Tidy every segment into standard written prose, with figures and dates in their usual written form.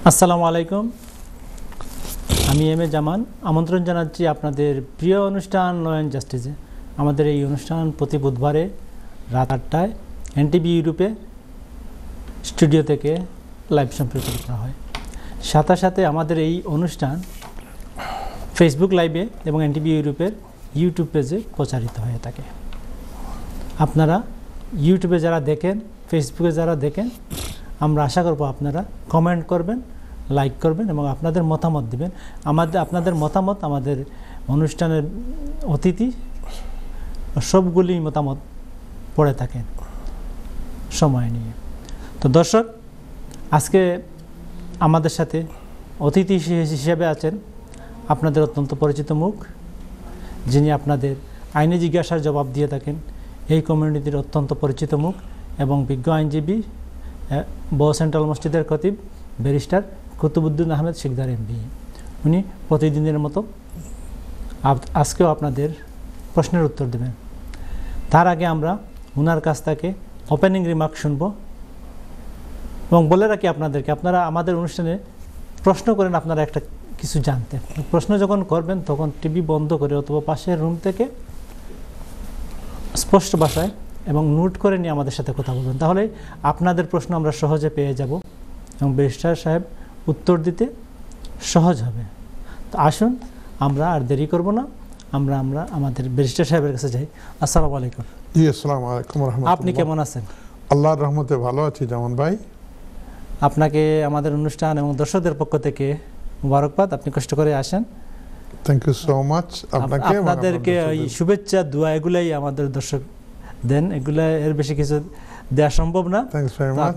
আসসালামু আলাইকুম, আমি এম এ জামান। আমন্ত্রণ জানাচ্ছি আপনাদের প্রিয় অনুষ্ঠান ল অ্যান্ড জাস্টিসে। আমাদের এই অনুষ্ঠান প্রতি বুধবারে রাত 8টায় এনটিভি ইউরোপে স্টুডিও থেকে লাইভ সম্প্রচার করা হয়। সাথে সাথে আমাদের এই অনুষ্ঠান ফেসবুক লাইভে এবং এনটিভি ইউরোপের ইউটিউব পেজে প্রচারিত হয়ে থাকে। আপনারা ইউটিউবে যারা দেখেন, ফেসবুকে যারা দেখেন, আমরা আশা করব আপনারা কমেন্ট করবেন, লাইক করবেন এবং আপনাদের মতামত দিবেন। আপনাদের মতামত আমাদের অনুষ্ঠানের অতিথি সবগুলি মতামত পড়ে থাকেন সময় নিয়ে। তো দর্শক, আজকে আমাদের সাথে অতিথি হিসেবে আছেন আপনাদের অত্যন্ত পরিচিত মুখ, যিনি আপনাদের আইনি জিজ্ঞাসার জবাব দিয়ে থাকেন। এই কমিউনিটির অত্যন্ত পরিচিত মুখ এবং বিজ্ঞ আইনজীবী, সেন্ট্রাল মসজিদের খতিব ব্যারিস্টার কুতুবুদ্দিন আহমেদ শিকদার এমপি। উনি প্রতিদিনের মতো আজকেও আপনাদের প্রশ্নের উত্তর দেবেন। তার আগে আমরা ওনার কাছ থেকে ওপেনিং রিমার্ক শুনব এবং বলে রাখি আপনাদেরকে, আপনারা আমাদের অনুষ্ঠানে প্রশ্ন করেন আপনারা একটা কিছু জানতে। প্রশ্ন যখন করবেন তখন টিভি বন্ধ করে অথবা পাশের রুম থেকে স্পষ্ট ভাষায় এবং নোট করে নিয়ে আমাদের সাথে কথা বলবেন, তাহলে আপনাদের প্রশ্ন আমরা সহজে পেয়ে যাব এবং ব্যারিস্টার সাহেব উত্তর দিতে সহজ হবে। তো আসুন, আমরা আর দেরি করব না, আমরা আমাদের ব্যারিস্টার সাহেবের কাছে যাই। আসসালামু আলাইকুম। জি, আসসালামু আলাইকুম ওয়া রাহমাতুল্লাহ। আপনি কেমন আছেন? আল্লাহর রহমতে ভালো আছি জামান ভাই। আপনাকে আমাদের অনুষ্ঠান এবং দর্শকদের পক্ষ থেকে মুবারকবাদ, আপনি কষ্ট করে আসেন। Thank you so much. আপনাদেরকে এই শুভেচ্ছা দোয়া এগুলাই আমাদের দর্শক দেন, এগুলা এর বেশি কিছু দেওয়া সম্ভব না। Thanks very much.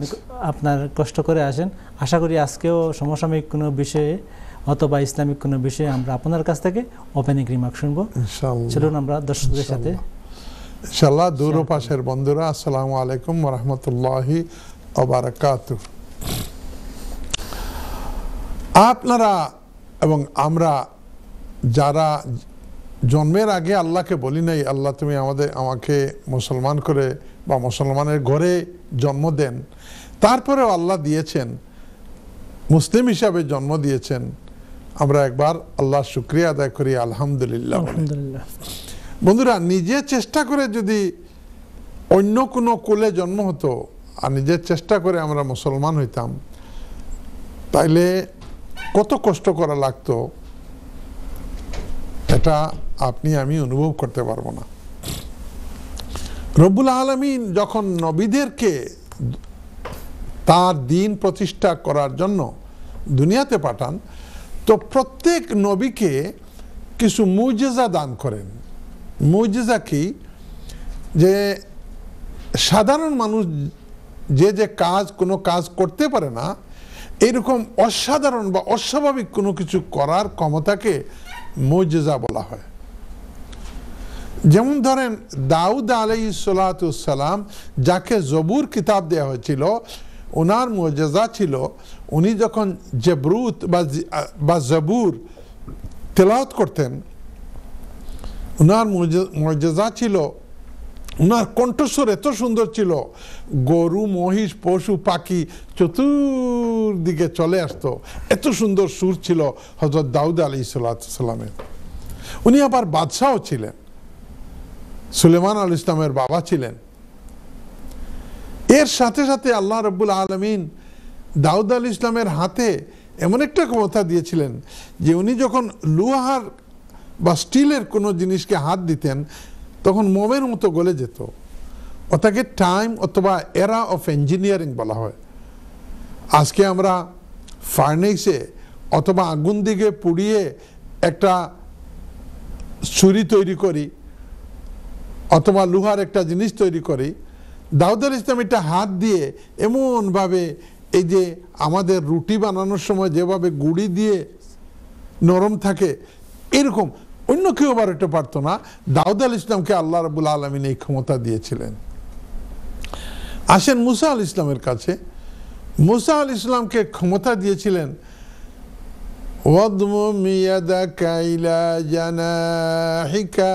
আপনার কষ্ট করে আসেন। আশা করি আজকেও সমসাময়িক কোনো বিষয়ে অথবা ইসলামিক কোনো বিষয়ে আমরা আপনার কাছ থেকে ওপেনিং রিমার্ক শুনবো। ইনশাআল্লাহ চলুন আমরা দর্শকদের সাথে ইনশাআল্লাহ। দূর ও পাশের বন্ধুরা, আসসালামু আলাইকুম ওয়া রাহমাতুল্লাহি ওয়া বারাকাতুহু। আপনারা এবং আমরা যারা জন্মের আগে আল্লাহকে বলি নাই আল্লাহ তুমি আমাকে মুসলমান করে বা মুসলমানের ঘরে জন্ম দেন, তারপরেও আল্লাহ দিয়েছেন, মুসলিম হিসাবে জন্ম দিয়েছেন, আমরা একবার আল্লাহর শুকরিয়া আদায় করি আলহামদুলিল্লাহ। বন্ধুরা, নিজে চেষ্টা করে যদি অন্য কোনো কুলে জন্ম হতো আর নিজের চেষ্টা করে আমরা মুসলমান হইতাম, তাইলে কত কষ্ট করা লাগতো এটা আপনি আমি অনুভব করতে পারবো না। রব্বুল আলামিন যখন নবীদেরকে তার দ্বীন প্রতিষ্ঠা করার জন্য দুনিয়াতে পাঠান, তো প্রত্যেক নবীকে কিছু মুজিজা দান করেন। মুজিজা কি? যে সাধারণ মানুষ যে কোনো কাজ করতে পারে না, এরকম অসাধারণ বা অস্বাভাবিক কোনো কিছু করার ক্ষমতাকে মুজিজা বলা হয়। যেমন ধরেন দাউদ আলাইহিস সালাম, যাকে জবুর কিতাব দেওয়া হয়েছিল, ওনার মুজিজা ছিল উনি যখন জবরুত বা জবুর তেলাওয়াত করতেন, ওনার মুজিজা ছিল ওনার কণ্ঠস্বর এত সুন্দর ছিল, গরু মহিষ পশু পাখি চতুর্দিকে চলে আসতো, এত সুন্দর সুর ছিল হযরত দাউদ আলাইহিস সালামের। উনি আবার বাদশাও ছিলেন, সুলেমান আলাইহিস সালামের বাবা ছিলেন। এর সাথে সাথে আল্লাহ রাব্বুল আলামিন দাউদ আলাইহিস সালামের হাতে এমন একটা ক্ষমতা দিয়েছিলেন যে উনি যখন লোহার বা স্টিলের কোনো জিনিসকে হাত দিতেন তখন মোমের মতো গলে যেত। ওটাকে টাইম অথবা এরা অফ ইঞ্জিনিয়ারিং বলা হয়। আজকে আমরা ফার্নেসে অথবা আগুন দিকে পুড়িয়ে একটা ছুরি তৈরি করি অথবা লোহার একটা জিনিস তৈরি করি, দাউদ আলাইহিস সালাম এটা হাত দিয়ে এমনভাবে, এই যে আমাদের রুটি বানানোর সময় যেভাবে গুঁড়ি দিয়ে নরম থাকে, এরকম অন্য কেউ আবার এটা পারতো না। দাউদ আলাইহিস সালামকে আল্লাহ রাব্বুল আলামিন এই ক্ষমতা দিয়েছিলেন। আসেন মুসা আলাইহিস সালামের কাছে। মুসা আলাইহিস সালামকে ক্ষমতা দিয়েছিলেন ওয়াদমুম ইয়াদাকা ইলা জানাহিকা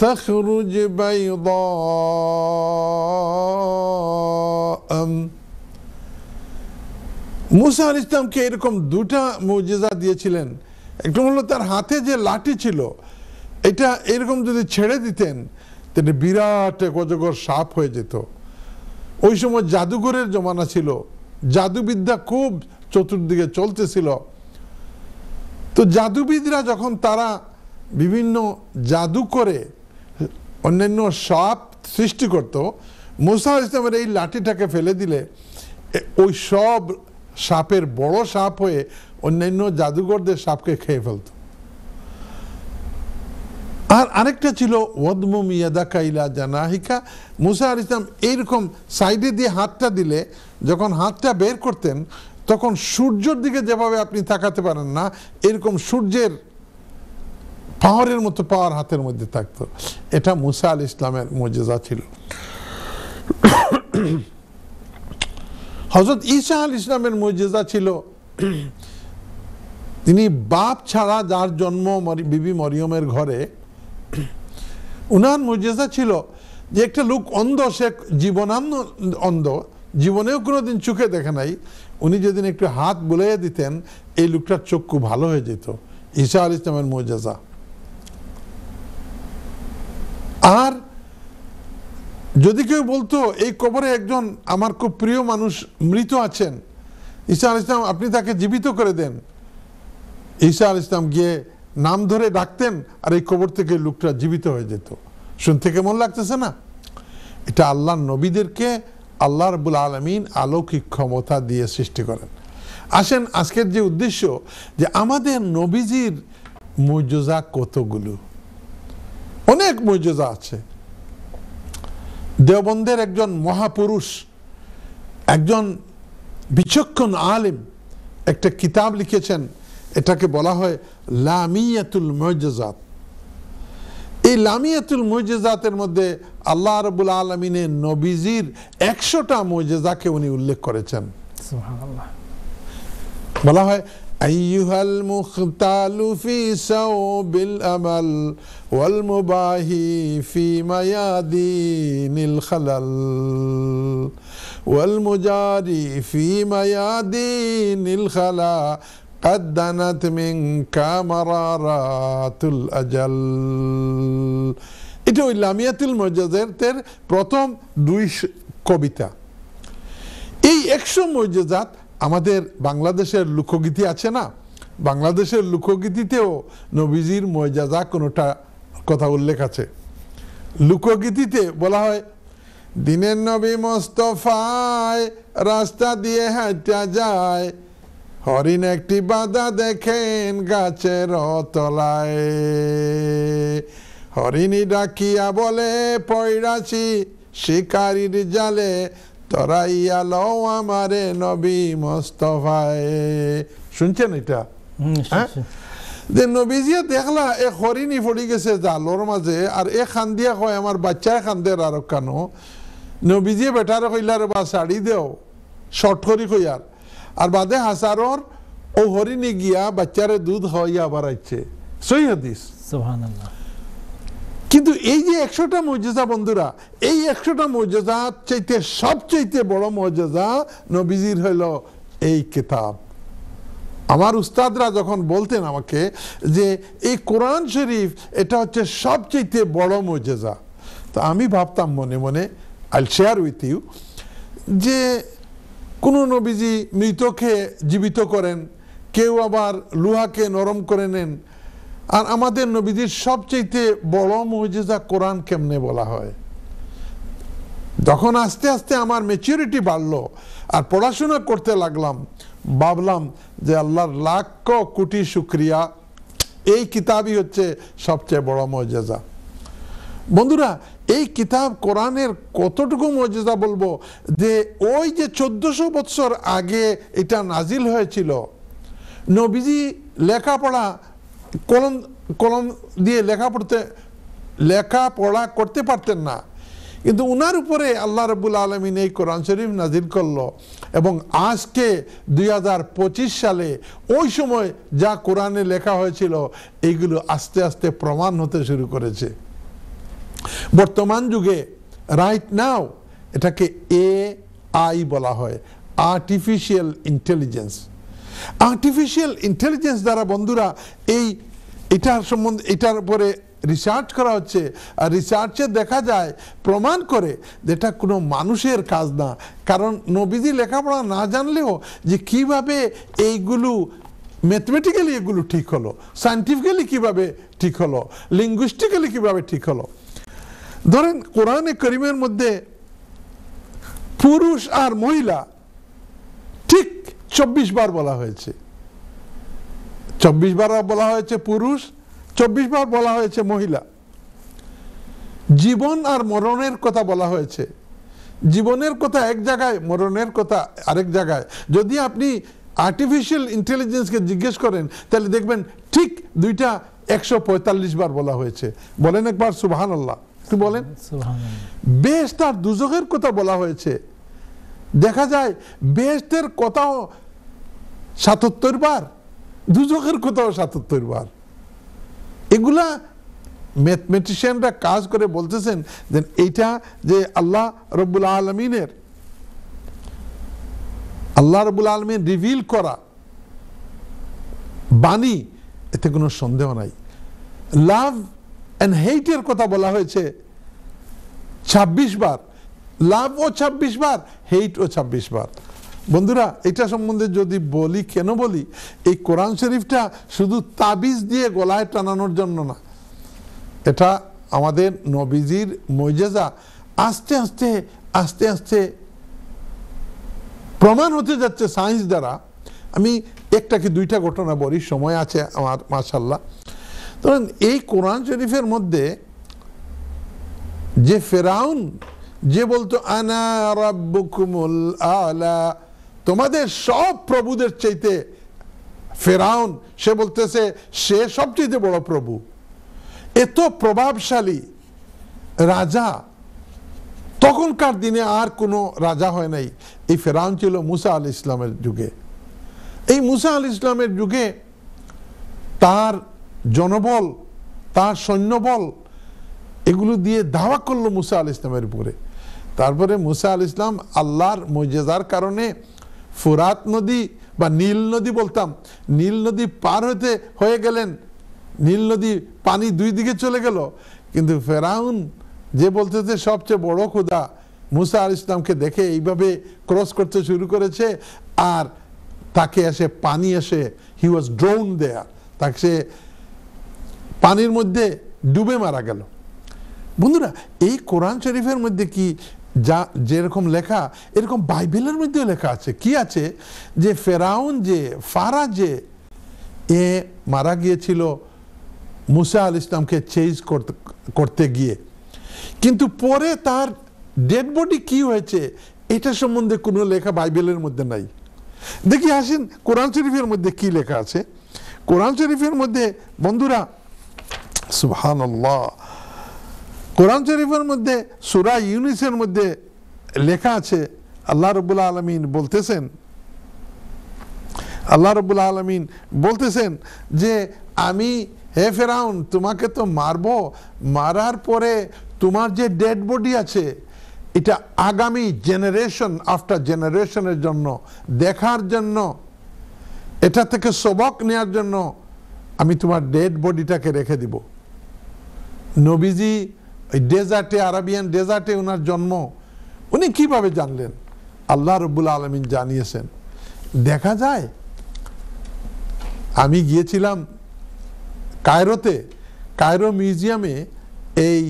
তাখরুজ বাইদা, মুসা আলাইহিস সালামকে এরকম দুটা মুজিজা দিয়েছিলেন। একটা হলো তার হাতে যে লাঠি ছিল, এটা এরকম যদি ছেড়ে দিতেন তাহলে বিরাট এক অজগর সাপ হয়ে যেত। ওই সময় জাদুঘরের জমানা ছিল, জাদুবিদ্যা খুব চতুর্দিকে চলতেছিল। তো জাদুবিদরা যখন তারা বিভিন্ন জাদু করে অন্যান্য সাপ সৃষ্টি করত, মুসা আলাইহিস সালামের এই লাঠিটাকে ফেলে দিলে ওই সব সাপের বড় সাপ হয়ে অন্যান্য জাদুঘরদের সাপকে খেয়ে ফেলত। আর আরেকটা ছিল ওয়াদমুম ইয়াদাকা ইলা জানাহিকা। মুসা আলাইহিস সালাম এইরকম সাইডে দিয়ে হাতটা দিলে যখন হাতটা বের করতেন তখন সূর্যের দিকে যেভাবে আপনি তাকাতে পারেন না, এরকম সূর্যের পাওয়ারের মতো পাওয়ার হাতের মধ্যে থাকতো। এটা মুসা আলাইহিস সালামের মুজিজা ছিল। হযরত ঈসা আলাইহিস সালামের মুজিজা ছিল তিনি বাপ ছাড়া যার জন্ম বিবি মরিয়মের ঘরে, উনার মুজিজা ছিল যে একটা লোক অন্ধ, সে জীবনান্ধ অন্ধ, জীবনেও কোনোদিন চোখে দেখে নাই, উনি যেদিন একটু হাত বুলাইয়া দিতেন এই লোকটার চক্ষু ভালো হয়ে যেত। ঈসা আলাইহিস সালামের মুজিজা। আর যদি কেউ বলতো এই কবরে একজন আমার খুব প্রিয় মানুষ মৃত আছেন, ঈসা আলাইহিস সালাম আপনি তাকে জীবিত করে দেন, ঈসা আলাইহিস সালাম গিয়ে নাম ধরে ডাকতেন আর এই কবর থেকে লোকটা জীবিত হয়ে যেত। শুনতে কেমন লাগতেছে না? এটা আল্লাহর নবীদেরকে আল্লাহ রাব্বুল আলামিন অলৌকিক ক্ষমতা দিয়ে সৃষ্টি করেন। আসেন আজকের যে উদ্দেশ্য, যে আমাদের নবীজির মুজিজা কতগুলো, অনেক মুজিজা আছে। দেওবন্দের একজন মহাপুরুষ, একজন বিচক্ষণ আলিম একটা কিতাব লিখেছেন, এটাকে বলা হয় লামিয়াতুল মুজিজাত। এই লামিয়াতুল মুজিজাতের মধ্যে আল্লাহ রাব্বুল আলামিনের নবীজির 100টা মুজিজাকে উনি উল্লেখ করেছেন। সুবহানাল্লাহ। বলা হয় আইয়ুহাল মুখতালু ফি সাওবিল আমাল ওয়াল মুবাহি ফি মায়াদিনিল খালাল ওয়াল মুজারি ফি মায়াদিনিল খালা قدنت منك مرارات الأجل। এটা ওই লামিয়াতুল মুজিজাতের প্রথম 2 কবিতা। এই 100 মুজিজাত আমাদের বাংলাদেশের লোকগীতি আছে না, বাংলাদেশের লোকগীতিতেও নবীজির মুজিজা কোনোটা কথা উল্লেখ আছে। লোকগীতিতে বলা হয় দিনের নবী মোস্তফায় রাস্তা দিয়ে হাঁটা যায়, হরিণ একটি বাধা দেখেন গাছের তলায়, হরিণী ডাকিয়া বলে পয়রাছি শিকারীর জালে, তরাইয়া লও আমারে নবী মোস্তফায়। শুনছেন এটা? হ্যাঁ, যে নবীজিয়া দেখলা এ হরিণী পড়ি গেছে জালোর মাঝে, আর এ খান্দিয়া কয় আমার বাচ্চায় খান্দের আর কানো, নবীজিয়ে বেটারে কইলার বা শাড়ি দেও শর্ট করি কইয়ার, আর বাদে হাসারর ও হরিণী গিয়া বাচ্চারে দুধ হইয়া আবার আইছে। সহিহ হাদিস। সুবহানাল্লাহ। কিন্তু এই যে 100টা মুজিজা বন্ধুরা, এই 100টা মুজিজা চাইতে সবচাইতে বড় মুজিজা নবীজির হইল এই কিতাব। আমার উস্তাদরা যখন বলতেন আমাকে যে এই কোরআন শরীফ এটা হচ্ছে সবচাইতে বড় মুজিজা, তো আমি ভাবতাম মনে মনে, আইল শেয়ার উইথ ইউ, যে কোনো নবীজি মৃতকে জীবিত করেন, কেউ আবার লোহাকে নরম করে নেন, আর আমাদের নবীজির সবচাইতে বড় মুজিজা কোরআন কেমনে বলা হয়? যখন আস্তে আস্তে আমার ম্যাচুরিটি বাড়লো আর পড়াশোনা করতে লাগলাম, ভাবলাম যে আল্লাহর লাখ কোটি শুকরিয়া, এই কিতাবই হচ্ছে সবচেয়ে বড় মুজিজা। বন্ধুরা, এই কিতাব কোরআনের কতটুকু মুজিজা বলবো, যে ওই যে 1400 বছর আগে এটা নাজিল হয়েছিল, নবীজি লেখাপড়া কলম দিয়ে লেখাপড়া করতে পারতেন না, কিন্তু উনার উপরে আল্লাহ রাব্বুল আলামিন এই কোরআন শরীফ নাজিল করলো, এবং আজকে 2025 সালে ওই সময় যা কোরআনে লেখা হয়েছিল এইগুলো আস্তে আস্তে প্রমাণ হতে শুরু করেছে। বর্তমান যুগে রাইট নাও এটাকে AI বলা হয়, আর্টিফিশিয়াল ইন্টেলিজেন্স। আর্টিফিশিয়াল ইন্টেলিজেন্স দ্বারা বন্ধুরা এটার উপরে রিসার্চ করা হচ্ছে, আর রিসার্চে দেখা যায়, প্রমাণ করে যেটা কোনো মানুষের কাজ না। কারণ নবীজি লেখাপড়া না জানলেও যে কিভাবে এইগুলো ম্যাথমেটিক্যালি এগুলো ঠিক হলো, সায়েন্টিফিক্যালি কিভাবে ঠিক হলো, লিঙ্গুইস্টিক্যালি কিভাবে ঠিক হলো। ধরেন কোরআনে করিমের মধ্যে পুরুষ আর মহিলা ঠিক 24 বার বলা হয়েছে। 24 বার বলা হয়েছে পুরুষ, 24 বার বলা হয়েছে মহিলা। জীবন আর মরণের কথা বলা হয়েছে। জীবনের কথা এক জায়গায়, মরণের কথা আরেক জায়গায়। যদি আপনি আর্টিফিশিয়াল ইন্টেলিজেন্সকে জিজ্ঞেস করেন তাহলে দেখবেন ঠিক দুইটা 145 বার বলা হয়েছে। বলেন একবার সুবহানাল্লাহ, কি বলেন? বেহেশত আর দুজখের কথা বলা হয়েছে। দেখা যায় বেহেশতের কথাও 77 বার, দুজখের কথাও 77 বার। এগুলা ম্যাথমেটিশিয়ানরা কাজ করে বলতেছেন যে এইটা যে আল্লাহ রব্বুল আলমিন রিভিল করা বাণী, এতে কোনো সন্দেহ নাই। লাভ অ্যান্ড হেইটের কথা বলা হয়েছে 26 বার। লাভ ও 26 বার, হেইট ও 26 বার। বন্ধুরা, এটা সম্বন্ধে যদি বলি, কেন বলি, এই কোরআন শরীফটা শুধু তাবিজ দিয়ে গলায় টানানোর জন্য না, এটা আমাদের নবীজির মুজিজা। আস্তে আস্তে আস্তে আস্তে প্রমাণ হতে যাচ্ছে সায়েন্স দ্বারা। আমি একটা কি দুইটা ঘটনা বলি, সময় আছে আমার মাশাআল্লাহ। ধরেন এই কোরআন শরীফের মধ্যে যে ফেরাউন যে বলতো আনা রাব্বুকুমুল আলা, তোমাদের সব প্রভুদের চাইতে ফেরাউন, সে বলতেছে সে সবচেয়ে বড় প্রভু। এত প্রভাবশালী রাজা তখনকার দিনে আর কোনো রাজা হয় নাই। এই ফেরাউন ছিল মুসা আলাইহিস সালামের যুগে। এই মুসা আলাইহিস সালামের যুগে তার জনবল, তার সৈন্যবল, এগুলো দিয়ে দাওয়া করলো মুসা আলাইহিস সালামের উপরে। তারপরে মুসা আলাইহিস সালাম আল্লাহর মুজিজার কারণে ফুরাত নদী বা নীল নদী বলতাম, নীল নদী পার হয়ে গেলেন। নীল নদী পানি দুই দিকে চলে গেল, কিন্তু ফেরাউন যে বলতেছে সবচেয়ে বড় খোদা, মুসা আলাইহিস সালামকে দেখে এইভাবে ক্রস করতে শুরু করেছে, আর তাকে এসে পানি এসে হি ওয়াজ ড্রাউন দেয়ার, তাকে পানির মধ্যে ডুবে মারা গেল। বন্ধুরা, এই কোরআন শরীফের মধ্যে কি যা যেরকম লেখা, এরকম বাইবেলের মধ্যেও লেখা আছে। কি আছে? যে ফেরাউন যে ফারা যে এ মারা গিয়েছিল মুসা আলাইহিস সালামকে চেজ করতে গিয়ে, কিন্তু পরে তার ডেড বডি কি হয়েছে এটা সম্বন্ধে কোনো লেখা বাইবেলের মধ্যে নাই। দেখি আসেন কোরআন শরীফের মধ্যে কি লেখা আছে। কোরআন শরীফের মধ্যে বন্ধুরা সুবহানাল্লাহ, কোরআন শরীফের মধ্যে সূরা ইউনূসের মধ্যে লেখা আছে, আল্লাহ রাব্বুল আলামিন বলতেছেন যে আমি, হে ফেরাউন, তোমাকে তো মারবো, মারার পরে তোমার যে ডেড বডি আছে এটা আগামী জেনারেশন আফটার জেনারেশনের জন্য দেখার জন্য, এটা থেকে সবক নেওয়ার জন্য আমি তোমার ডেড বডিটাকে রেখে দিব। নবীজি ওই ডেজার্টে, আরাবিয়ান ডেজার্টে ওনার জন্ম, উনি কিভাবে জানলেন? আল্লাহ রাব্বুল আলামিন জানিয়েছেন। দেখা যায়, আমি গিয়েছিলাম কায়রোতে, কায়রো মিউজিয়ামে এই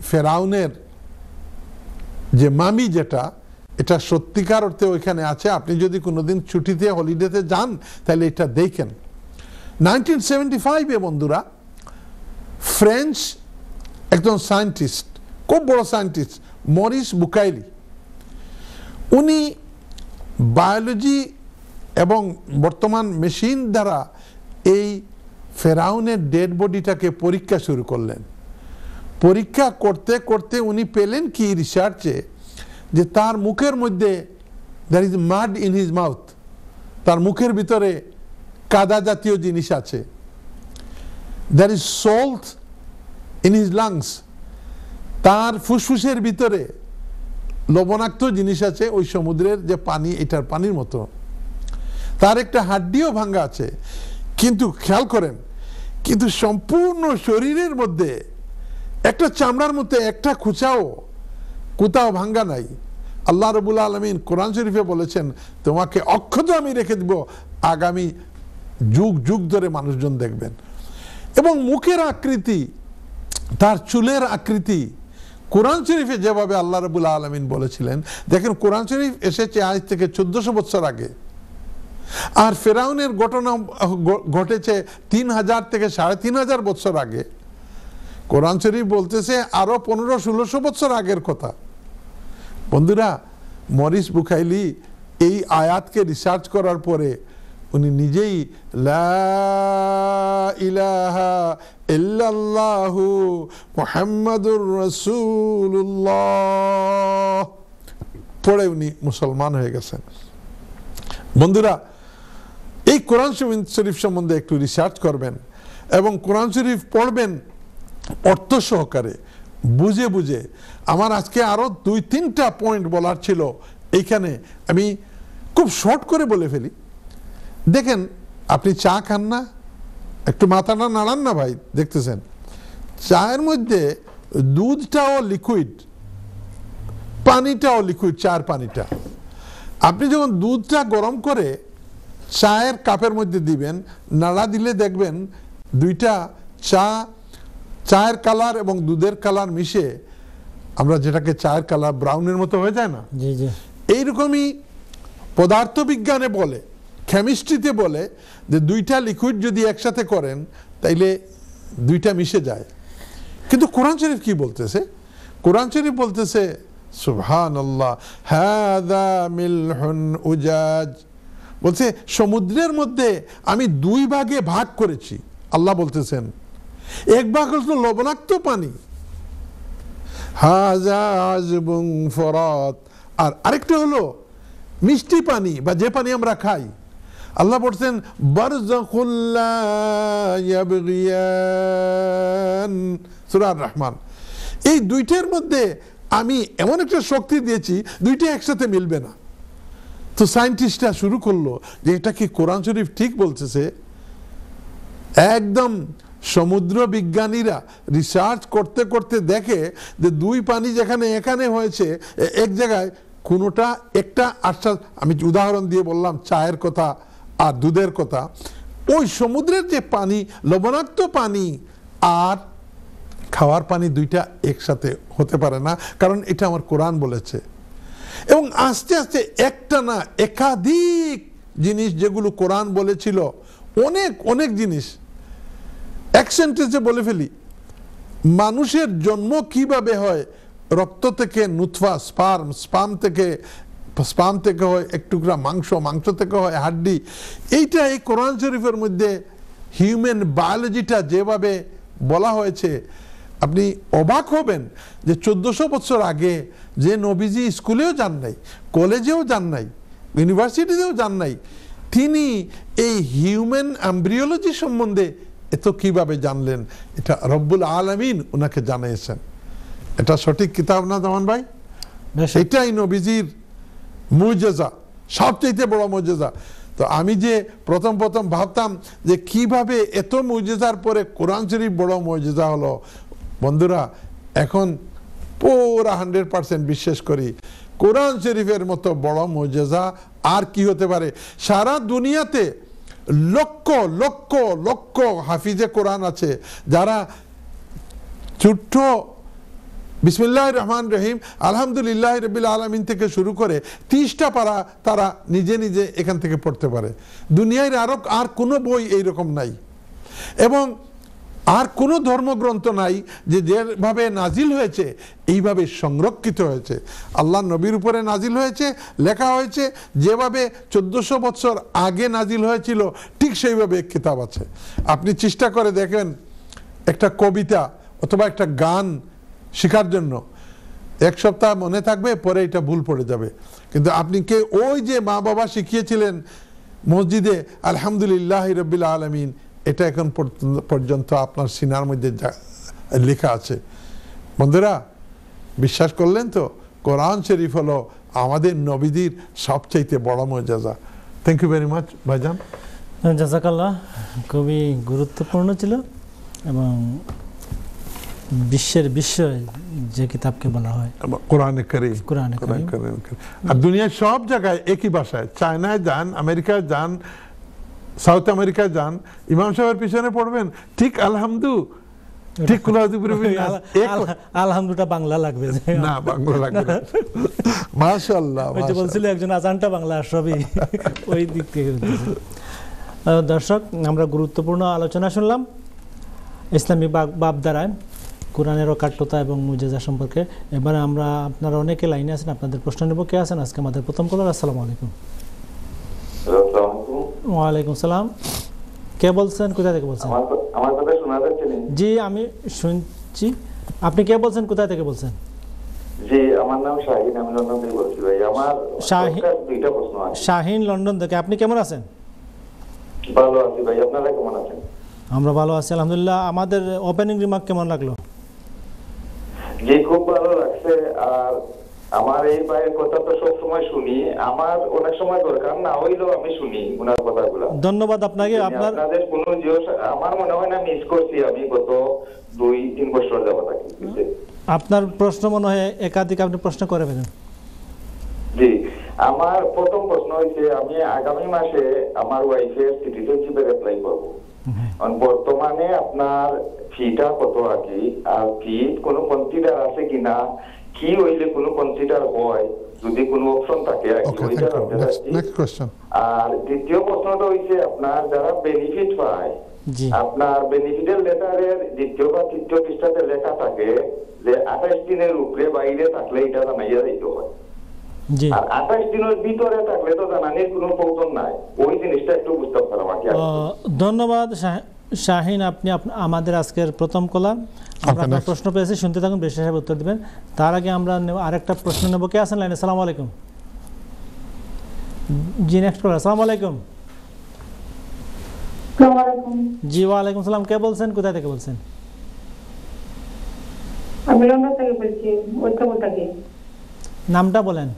ফেরাউনের যে মামি, যেটা এটা সত্যিকার অর্থে ওইখানে আছে। আপনি যদি কোনোদিন ছুটিতে হলিডেতে যান তাহলে এটা দেখেন। 1975-এ বন্ধুরা ফ্রেঞ্চ একজন সায়েন্টিস্ট, খুব বড় সায়েন্টিস্ট, মরিস বুকাইলি, উনি বায়োলজি এবং বর্তমান মেশিন দ্বারা এই ফেরাউনের ডেড বডিটাকে পরীক্ষা শুরু করলেন। পরীক্ষা করতে করতে উনি পেলেন কি রিসার্চে, যে তার মুখের মধ্যে there is mud in his mouth, তার মুখের ভিতরে কাদা জাতীয় জিনিস আছে। There is salt in his lungs, তার ফুসফুসের ভিতরে লবণাক্ত জিনিস আছে ওই সমুদ্রের যে পানি, এটার পানির মতো। তার একটা হাড্ডিও ভাঙ্গা আছে, কিন্তু খেয়াল করেন, কিন্তু সম্পূর্ণ শরীরের মধ্যে একটা চামড়ার মধ্যে একটা খুঁচাও কোথাও ভাঙ্গা নাই। আল্লাহ রাব্বুল আলামিন কোরআন শরীফে বলেছেন, তোমাকে অক্ষত আমি রেখে দিব, আগামী যুগ যুগ ধরে মানুষজন দেখবেন। এবং মুখের আকৃতি, তার চুলের আকৃতি কোরআন শরীফে যেভাবে আল্লাহ রাব্বুল আলামিন বলেছিলেন, দেখেন কোরআন শরীফ এসেছে আজ থেকে 1400 বছর আগে, আর ফেরাউনের ঘটনা ঘটেছে 3000 থেকে 3500 বছর আগে। কোরআন শরীফ বলতেছে আরো 1500-1600 বছর আগের কথা। বন্ধুরা, মরিস বুখাইলি এই আয়াতকে রিসার্চ করার পরে উনি নিজেই লা ইলাহা ইল্লাল্লাহু মুহাম্মাদুর রাসূলুল্লাহ পড়ে উনি মুসলমান হয়ে গেছেন। বন্ধুরা, এই কোরআন শরীফ সম্বন্ধে একটু রিসার্চ করবেন এবং কোরআন শরীফ পড়বেন অর্থ সহকারে, বুঝে বুঝে। আমার আজকে আরো 2-3টা পয়েন্ট বলার ছিল, এইখানে আমি খুব শর্ট করে বলে ফেলি। দেখেন, আপনি চা খান না, একটু মাথাটা নাড়ান না ভাই, দেখতেছেন চায়ের মধ্যে দুধটাও লিকুইড, পানিটাও লিকুইড, চায়ের পানিটা। আপনি যখন দুধটা গরম করে চায়ের কাপের মধ্যে দিবেন, নাড়া দিলে দেখবেন দুইটা চায়ের কালার এবং দুধের কালার মিশে আমরা যেটাকে চায়ের কালার ব্রাউনের মতো হয়ে যায় না, জি জি, এইরকমই পদার্থবিজ্ঞানে বলে, কেমিস্ট্রিতে বলে যে দুইটা লিকুইড যদি একসাথে করেন তাইলে দুইটা মিশে যায়। কিন্তু কোরআন শরীফ কি বলতেছে? কোরআন শরীফ বলতেছে সুবহানাল্লাহ, হাযা মিলহুন উজাজ, বলছে সমুদ্রের মধ্যে আমি 2 ভাগে ভাগ করেছি। আল্লাহ বলতেছেন এক ভাগ হলো লবণাক্ত পানি, হাযা আযবুন ফুরাত, আর আরেকটা হলো মিষ্টি পানি বা যে পানি আমরা খাই। আল্লাহ বলছেন বারযাকুল লা ইয়াবগিয়ান, সূরা আর-রহমান। এই দুইটার মধ্যে আমি এমন একটা শক্তি দিয়েছি, দুইটা একসাথে মিলবে না। তো সায়েন্টিস্টরা শুরু করলো যে এটা কি কোরআন শরীফ ঠিক বলতেছে? একদম সমুদ্র বিজ্ঞানীরা রিসার্চ করতে করতে দেখে যে দুই পানি যেখানে এখানে হয়েছে এক জায়গায়, কোনোটা একটা আশ্বাস, আমি উদাহরণ দিয়ে বললাম চায়ের কথা আর দুধের কথা, ওই সমুদ্রের যে পানি, লবণাক্ত পানি আর খাওয়ার পানি দুইটা একসাথে হতে পারে না, কারণ এটা আমার কোরআন বলেছে। এবং আস্তে আস্তে একটা না একাধিক জিনিস যেগুলো কোরআন বলেছিল, অনেক অনেক জিনিস এক সেন্টেন্সে বলে ফেলি। মানুষের জন্ম কিভাবে হয়, রক্ত থেকে নুতফা, স্পার্ম থেকে হয় এক টুকরা মাংস, মাংস থেকে হয় হাড্ডি। এইটা এই কোরআন শরীফের মধ্যে হিউম্যান বায়োলজিটা যেভাবে বলা হয়েছে, আপনি অবাক হবেন যে 1400 বছর আগে যে নবীজি স্কুলেও যান নাই, কলেজেও যান নাই, ইউনিভার্সিটিতেও যান নাই, তিনি এই হিউম্যান এমব্রিওলজি সম্বন্ধে এত কিভাবে জানলেন? এটা রব্বুল আলামিন ওনাকে জানিয়েছেন। এটা সঠিক কিতাব না জামান ভাই? এটাই নবীজির মুজিজা, সবচেয়ে বড় মুজিজা। তো আমি যে প্রথম ভাবতাম যে কিভাবে এত মুজিজার পরে কোরআন শরীফ বড় মুজিজা হলো, বন্ধুরা এখন পুরা 100% বিশ্বাস করি কোরআন শরীফের মতো বড় মুজিজা আর কি হতে পারে? সারা দুনিয়াতে লক্ষ লক্ষ লক্ষ হাফিজে কোরআন আছে, যারা ছোট্ট বিসমিল্লাহির রহমানির রহিম আলহামদুলিল্লাহি রাব্বিল আলামিন থেকে শুরু করে 30টা পারা তারা নিজে নিজে এখান থেকে পড়তে পারে। দুনিয়ার আর কোনো বই এইরকম নাই, এবং আর কোনো ধর্মগ্রন্থ নাই যে যেভাবে নাজিল হয়েছে এইভাবে সংরক্ষিত হয়েছে। আল্লাহ নবীর উপরে নাজিল হয়েছে, লেখা হয়েছে, যেভাবে 1400 বছর আগে নাজিল হয়েছিল ঠিক সেইভাবে কিতাব আছে। আপনি চেষ্টা করে দেখেন একটা কবিতা অথবা একটা গান শেখার জন্য, এক সপ্তাহ মনে থাকবে, পরে এটা ভুল পড়ে যাবে। কিন্তু আপনি কে ওই যে মা বাবা শিখিয়েছিলেন মসজিদে আলহামদুলিল্লাহি রাব্বিল আলামিন, এটা এখন পর্যন্ত আপনার সিনার মধ্যে লেখা আছে। বন্ধুরা বিশ্বাস করলেন তো? কোরআন শরীফ হলো আমাদের নবীদের সবচাইতে বড় মুজিজা। থ্যাংক ইউ ভেরি মাচ ভাইজান। জাযাকাল্লাহ, খুবই গুরুত্বপূর্ণ ছিল এবং বিশ্বের বিস্ময় যে কিতাবকে বলা হয় কোরআনে কারীম। কোরআনে কারীম। আর দুনিয়ার সব জায়গায় একই ভাষায়, চায়নায় যান, আমেরিকায় যান, সাউথ আমেরিকায় যান, ইমাম সাহেবের পিছনে পড়বেন ঠিক আলহামদু, ঠিক আলহামদুটা বাংলা লাগবে না, বাংলা লাগবে না। মাশাআল্লাহ, ওই যে বলছিল একজন আজানটা বাংলা, সবই ওই দিক থেকে। দর্শক, আমরা গুরুত্বপূর্ণ আলোচনা শুনলাম ইসলামী বাবধারায় কোরআনের অকাট্যতা এবং মুজিজা সম্পর্কে। এবারে আমরা, আপনারা অনেকে লাইনে আছেন, আপনাদের প্রশ্ন নেব। কে আছেন আজকে আমাদের প্রথম কলার? আসসালামু আলাইকুম। ওয়ালাইকুম সালাম। কে বলছেন, কোথা থেকে বলছেন? আমার কথা শোনা যাচ্ছে? জি, আমি শুনছি। আপনি কে বলছেন, কোথা থেকে বলছেন? জি, আমার নাম শাহিন, আমি লন্ডন থেকে বলছি ভাই। আমার দুইটা প্রশ্ন আছে। শাহিন, লন্ডন থেকে। আপনি কেমন আছেন? ভালো আছি ভাই, আপনারা কেমন আছেন? আমরা ভালো আছি আলহামদুলিল্লাহ। আমাদের ওপেনিং রিমার্ক কেমন লাগলো? জি, খুব ভালো লাগছে। আর আমার এই ভাইয়ের কথা তো সবসময় শুনি, আমার অনেক সময় দরকার না হইলেও আমি শুনি ওনার কথাগুলো। ধন্যবাদ আপনাকে। আপনাদের কোনো আমার মনে হয় না মিস করছি আমি গত 2-3 বছর যাবত। আপনার প্রশ্ন মনে হয় একাধিক, আপনি প্রশ্ন করে ফেলেন। জি, আমার প্রথম প্রশ্ন হচ্ছে, আমি আগামী মাসে আমার ওয়াইফের সিটিজেনশিপের অ্যাপ্লাই করব। বর্তমানে আপনার ফিটা কত আকি, আর কি কোনো কনসিডার আছে কিনা, কি হইলে কোনো কনসিডার হয়, যদি কোনো অপশন থাকে। আর দ্বিতীয় প্রশ্নটা হইছে, আপনার যারা বেনিফিট পায়, আপনার বেনিফিটের লেটারের দ্বিতীয় বা তৃতীয় পৃষ্ঠাতে লেখা থাকে যে 28 দিনের উপরে বাইরে থাকলে এটা জানাইয়া দিতে হয়, আর 28 দিনের ভিতরে থাকলে তো জানানির কোনো প্রয়োজন নাই। ওই জিনিসটা একটু বুঝতে পারলাম আর কি। ধন্যবাদ শাহিন, আপনি আমাদের আজকের প্রথম কলার। আমরা আপনার প্রশ্ন পেয়েছি, শুনতে থাকুন, বেশ হিসাবে উত্তর দিবেন। তার আগে আমরা আরেকটা প্রশ্ন নেব। কে আছেন লাইনে? আসসালামু আলাইকুম। জি, নেক্সট কলার। আসসালামু আলাইকুম। জি, ওয়ালাইকুম সালাম। কে বলছেন, কোথা থেকে বলছেন? আমি লন্ডন থেকে বলছি, ওয়েলকাম থেকে। নামটা বলেন।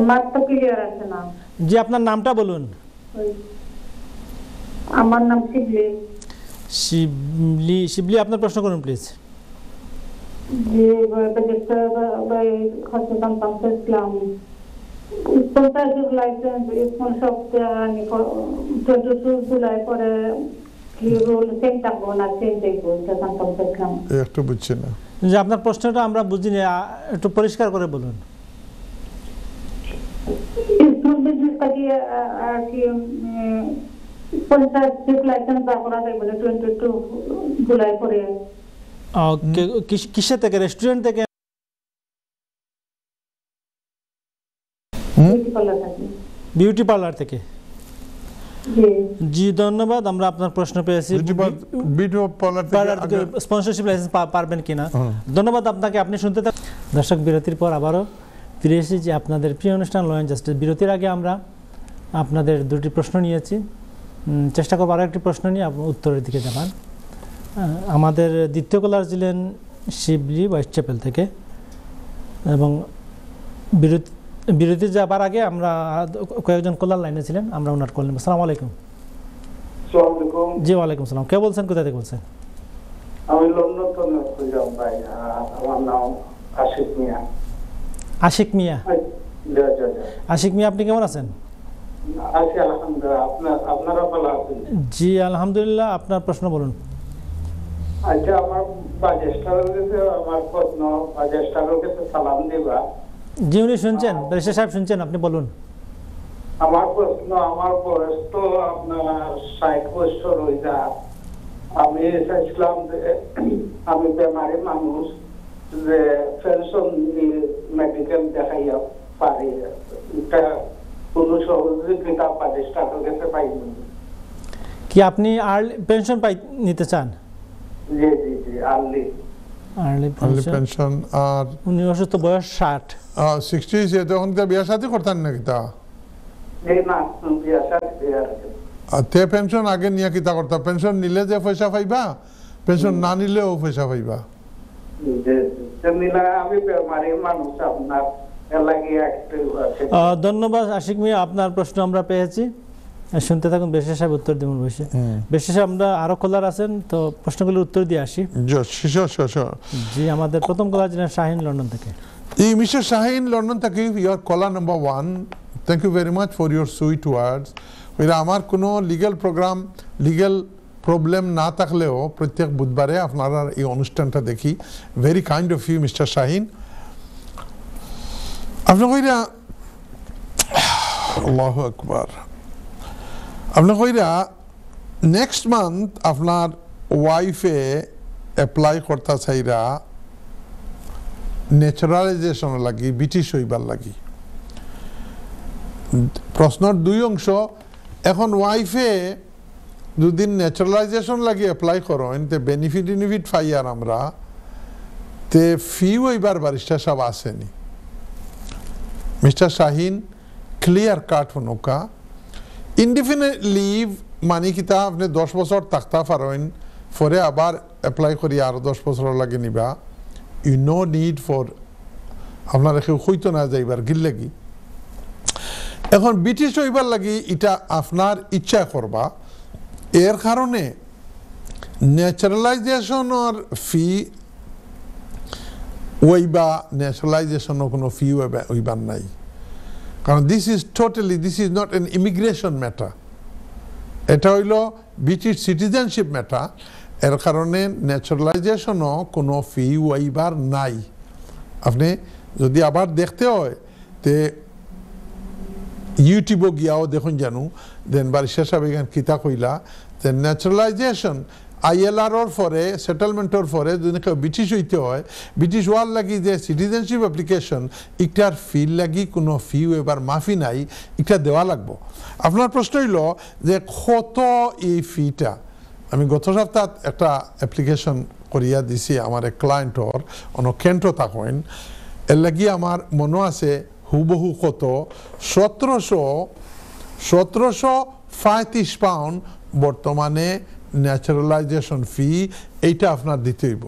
মাত তো ক্লিয়ার আছে না। জি, আপনার নামটা বলুন। আমার নাম শিবলি। শিবলি, শিবলি, আপনার প্রশ্ন করুন প্লিজ। জি, বেজেস্টা বাই খসদান পাঁচ ইসলাম স্পন্সরশিপ লাইসেন্স স্পন্সর ani 22 জুলাই পরে কি রুল চেঞ্জ থাকবো না, চেঞ্জ দেখবো খসদান পাঁচ ইসলাম। একটু বুঝছি না যে আপনার প্রশ্নটা আমরা বুঝিনি, একটু পরিষ্কার করে বলুন। স্কুল বিজনেস কি স্পন্সরশিপ লাইসেন্স করা যাবে 22 জুলাই পরে। কিসে থেকে? রেস্টুরেন্ট থেকে? বিউটি পার্লার থেকে? জি, ধন্যবাদ। আমরা আপনার প্রশ্ন পেয়েছি। স্পন্সরশিপ লাইসেন্স পারবেন কিনা? ধন্যবাদ আপনাকে। আপনি শুনতে থাকুন। দর্শক, বিরতির পর আবারও ফিরে এসেছি আপনাদের প্রিয় অনুষ্ঠান ল অ্যান্ড জাস্টিস। বিরতির আগে আমরা আপনাদের দুটি প্রশ্ন নিয়েছি, চেষ্টা করবো আরও একটি প্রশ্ন নিয়ে উত্তরের দিকে যাবেন। আমাদের দ্বিতীয় কলার ছিলেন শিবলি হোয়াইট চ্যাপেল থেকে, এবং বিরতি যাবার আগে আমরা কয়েকজন কলার লাইনে ছিলেন, আমরা ওনার কল নেব। আসসালামু আলাইকুম। জি, ওয়ালাইকুম সালাম। কে বলছেন, কোথা থেকে বলছেন? আমি লন্ডন থেকে ভাই, আমার নাম আশিক মিয়া। আশিক মিয়া? আশিক মিয়া, আপনি কেমন আছেন? আছি আলহামদুলিল্লাহ। আপনারা ভালো আছেন? জি, আলহামদুলিল্লাহ। আপনার প্রশ্ন বলুন। আচ্ছা, আমার বাজেস্টারের কাছে আমার প্রশ্ন, বাজেস্টারের কাছে সালাম দিবা। জি, উনি শুনছেন, ব্যারিস্টার সাহেব শুনছেন, আপনি বলুন। আমার প্রশ্ন, আমার বয়স তো আপনার 60 বছর হয়ে যায়। আমি চাইছিলাম যে আমি বেমারি মানুষ, যে পেনশন মেডিকেল দেখাইয়া পারি, এটা কোনো সহযোগিতা বাজেস্টারের কাছে পাইনি। কি আপনি আর্লি পেনশন নিতে চান? জি জি জি, আর্লি পেনশন। আর উনি অসুস্থ, বয়স 60 যে তখন তো বিয়া শাদী করতেন নাকি? তা না, বিয়া শাদী আর তে পেনশন আগে নিয়ে কিতা করতা? পেনশন নিলে যে পয়সা পাইবা, পেনশন না নিলেও পয়সা পাইবা। নিলে আমি বেমারি মানুষ আপনার এর লাগি একটু ধন্যবাদ আশিক মিয়া, আপনার প্রশ্ন আমরা পেয়েছি। শুনতে থাকুন, বেশি সাহেব উত্তর দেবেন বসে। বেশি সাহেব, আমরা আরো কলার আছেন, তো প্রশ্নগুলোর উত্তর দিয়ে আসি। জি, আমাদের প্রথম কলার ছিলেন শাহিন লন্ডন থেকে। Mr. Shahin, London থেকে your caller number 1. Thank you very much for your sweet words. আমার কোনো লিগ্যাল প্রোগ্রাম, লিগ্যাল প্রবলেম না থাকলেও প্রত্যেক বুধবারে আপনারা এই অনুষ্ঠানটা দেখি। Very kind of you mister Shahin. আপনি কইরা আল্লাহু আকবার, আপনি কইরা নেক্সট মান্থ আপনার ওয়াইফে অ্যাপ্লাই করতে চাইরা ন্যাচারালাইজেশন লাগি, ব্রিটিশ হইবার লাগি। প্রশ্নের 2 অংশ। এখন ওয়াইফে দুদিন ন্যাচারালাইজেশন লাগি অ্যাপ্লাই করেন, তে বেনিফিট পাইয়ার আমরা, তে ফি হইবার বারিস্টার সব আসেনি। মিস্টার শাহিন, ক্লিয়ার কাট হনুকা ইনডিফিনিট লিভ মানে কিতা আপনি 10 বছর থাকতে পারেন, পরে আবার অ্যাপ্লাই করি আরো 10 বছর লাগে নিবা। ইউ নো নিড ফর আপনার কেউ হইতো না যাইবার গিল্লাগি। এখন ব্রিটিশ হইবার লাগি এটা আপনার ইচ্ছা করবা, এর কারণে ন্যাচারালাইজেশনের ফি ওইবা, ন্যাচারালাইজেশনের কোনো ফি ওইবার নাই। কারণ this is not an immigration matter, এটা হইল ব্রিটিশ সিটিজেনশিপ ম্যাটার। এর কারণে ন্যাচারালাইজেশনও কোনো ফি ওয়াইবার নাই। আপনি যদি আবার দেখতে হয় তে ইউটিউবও গিয়াও দেখুন জানু দেন বারিশা সাহেব এখান কিতা কইলা যে ন্যাচারালাইজেশন ILR পরে সেটেলমেন্টর পরে যদি কেউ ব্রিটিশ হইতে হয়, ব্রিটিশ হওয়ার লাগি যে সিটিজেনশিপ অ্যাপ্লিকেশন ইটার ফি লাগি কোনো ফি এবার মাফি নাই, এটা দেওয়া লাগবো। আপনার প্রশ্ন হইল যে কত এই ফিটা। আমি গত সপ্তাহ একটা অ্যাপ্লিকেশন করিয়া দিছি আমার এক ক্লায়েন্টর, অন কেন্ট থাকেন, এর লাগি আমার মনে আছে হুবহু কত 1735 পাউন্ড বর্তমানে ন্যাচারালাইজেশন ফি, এইটা আপনার দিতে হইব।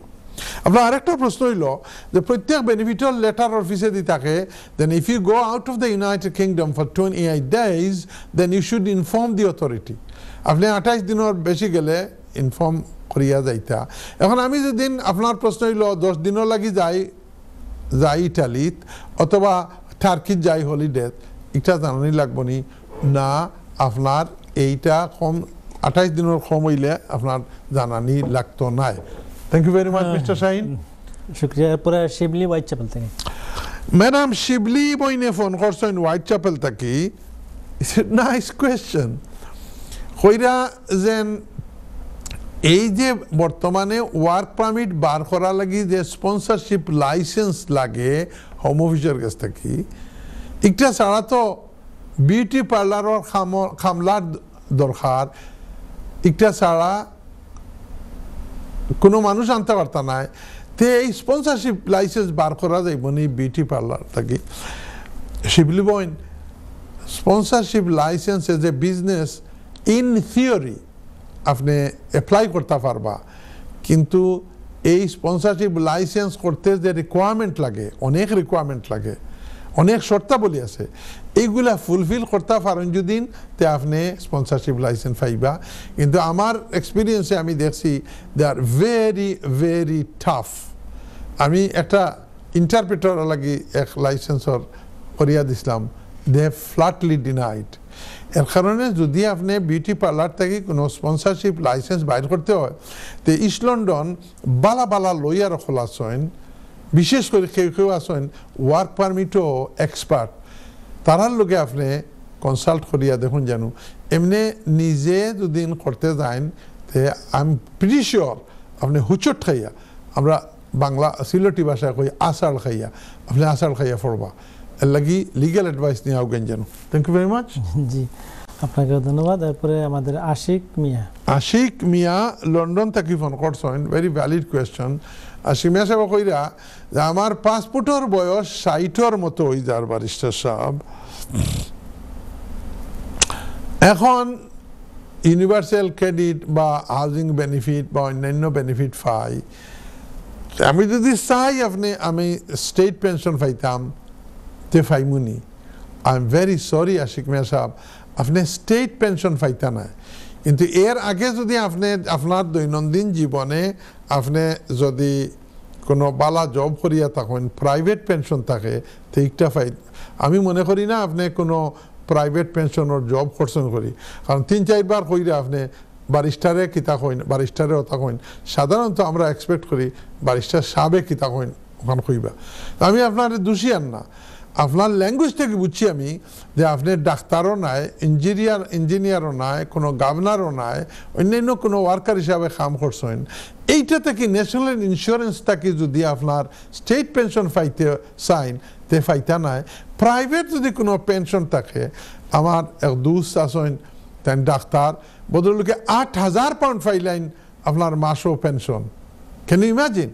আপনার আরেকটা প্রশ্ন হইল যে প্রত্যেক বেনিফিটের লেটার অফিসে দিয়ে থাকে, then if you go out of the United Kingdom for 28 days then you should inform the authority. আপনি 28 দিনের বেশি গেলে ইনফর্ম করিয়া যাইতা। এখন আমি যেদিন আপনার প্রশ্ন হইল 10 দিনও লাগি যাই ইটালিত অথবা টার্কিত যাই হলিডে, এটা জানানি লাগবো নি না, আপনার এইটা কম 28 দিনের কম হইলে আপনার জানানি লাগতো নাই। Thank you very much mister Shahin, শুক্রিয়া। এরপরে শিবলি হোয়াইট চ্যাপেল থেকে ম্যাডাম শিবলি বইনে ফোন করছেন হোয়াইট চ্যাপেল থেকে। Nice question. কইরা যেন এই যে বর্তমানে ওয়ার্ক পারমিট বার করা লাগি যে স্পন্সরশিপ লাইসেন্স লাগে হোম অফিসের কাছ থেকে, এটা ছাড়া তো বিউটি পার্লারের খামলার দরকার, এটা ছাড়া কোনো মানুষ আনতে পারত না। তে এই স্পন্সরশিপ লাইসেন্স বার করা যাইব নি বিউটি পার্লার থেকে। শিবলি বইন, sponsorship licence as a business in theory আপনি অ্যাপ্লাই করতে পারবা, কিন্তু এই স্পন্সরশিপ লাইসেন্স করতে যে রিকোয়ারমেন্ট লাগে, অনেক রিকোয়ারমেন্ট লাগে, অনেক শর্তাবলী আছে, এইগুলা ফুলফিল করতে পারেন যদি তে আপনি স্পন্সরশিপ লাইসেন্স পাইবা। কিন্তু আমার এক্সপিরিয়েন্সে আমি দেখছি দে আর ভেরি ভেরি টাফ। আমি একটা ইন্টারপ্রেটার লাগি এক লাইসেন্সর করিয়া দিছিলাম, দে ফ্ল্যাটলি ডিনাইড। এর কারণে যদি আপনি বিউটি পার্লার থেকে কোনো স্পন্সরশিপ লাইসেন্স বাইর করতে হয়, তো ইস্ট লন্ডন বালা বালা লয়ার খোলাছেন, বিশেষ করে কেউ কেউ আছেন ওয়ার্ক পারমিটও এক্সপার্ট, তারার লোকে আপনি কনসাল্ট করিয়া দেখুন জানো। এমনি নিজে যদি করতে যান তে আই এম প্রিটি শিওর আপনি হুচট খাইয়া, আমরা বাংলা সিলটি ভাষায় কই আষাঢ় খাইয়া, আপনি আষাঢ় খাইয়া পড়বা। এর লাগি লিগ্যাল অ্যাডভাইস নিয়ে আউগেন জানো। Thank you very much. জি, আপনাকে ধন্যবাদ। এরপরে আমাদের আশিক মিয়া লন্ডন থেকে ফোন করছেন। Very valid question. Ashiq Mia Saheb কইরা যে আমার পাসপোর্টের বয়স 60-এর মতো হয়ে যার ব্যারিস্টার সাহেব, এখন ইউনিভার্সাল ক্রেডিট বা হাউজিং বেনিফিট বা অন্যান্য বেনিফিট পাই, আমি যদি চাই আমি স্টেট পেনশন পাইতাম তে ফাইমুনি। I am very sorry Ashiq Mia Saheb, আপনি স্টেট পেনশন পাইতা না। কিন্তু এর আগে যদি আপনি আপনার দৈনন্দিন জীবনে আপনি যদি কোনো বালা জব করিয়া থাকেন, প্রাইভেট পেনশন থাকে, তো একটা আমি মনে করি না আপনি কোনো প্রাইভেট পেনশনের জব করছেন করি। কারণ 3-4 বার কইরা আপনি বারিস্টারে কিতা কইন, বারিস্টারে ওতা কইন। সাধারণত আমরা এক্সপেক্ট করি বারিস্টার সাবে কিতা কইন ওখান কইবা। আমি আপনার দোষী আর না, আপনার ল্যাঙ্গুয়েজ থেকে বুঝছি আমি যে আপনি ডাক্তারও নাই, ইঞ্জিনিয়ারও নাই, কোনো গভর্নরও নাই, অন্যান্য কোনো ওয়ার্কার হিসাবে কাম করছেন। এইটা থেকে ন্যাশনাল ইন্স্যুরেন্স থেকে যদি আপনার স্টেট পেনশন পাইতে চাইন তে পাইতা নাই। প্রাইভেট যদি কোনো পেনশন থাকে, আমার এক দোস্ত আছেন তাই ডাক্তার, বদলকে 8,000 পাউন্ড পাইলেন আপনার মাসও পেনশন। Can you imagine?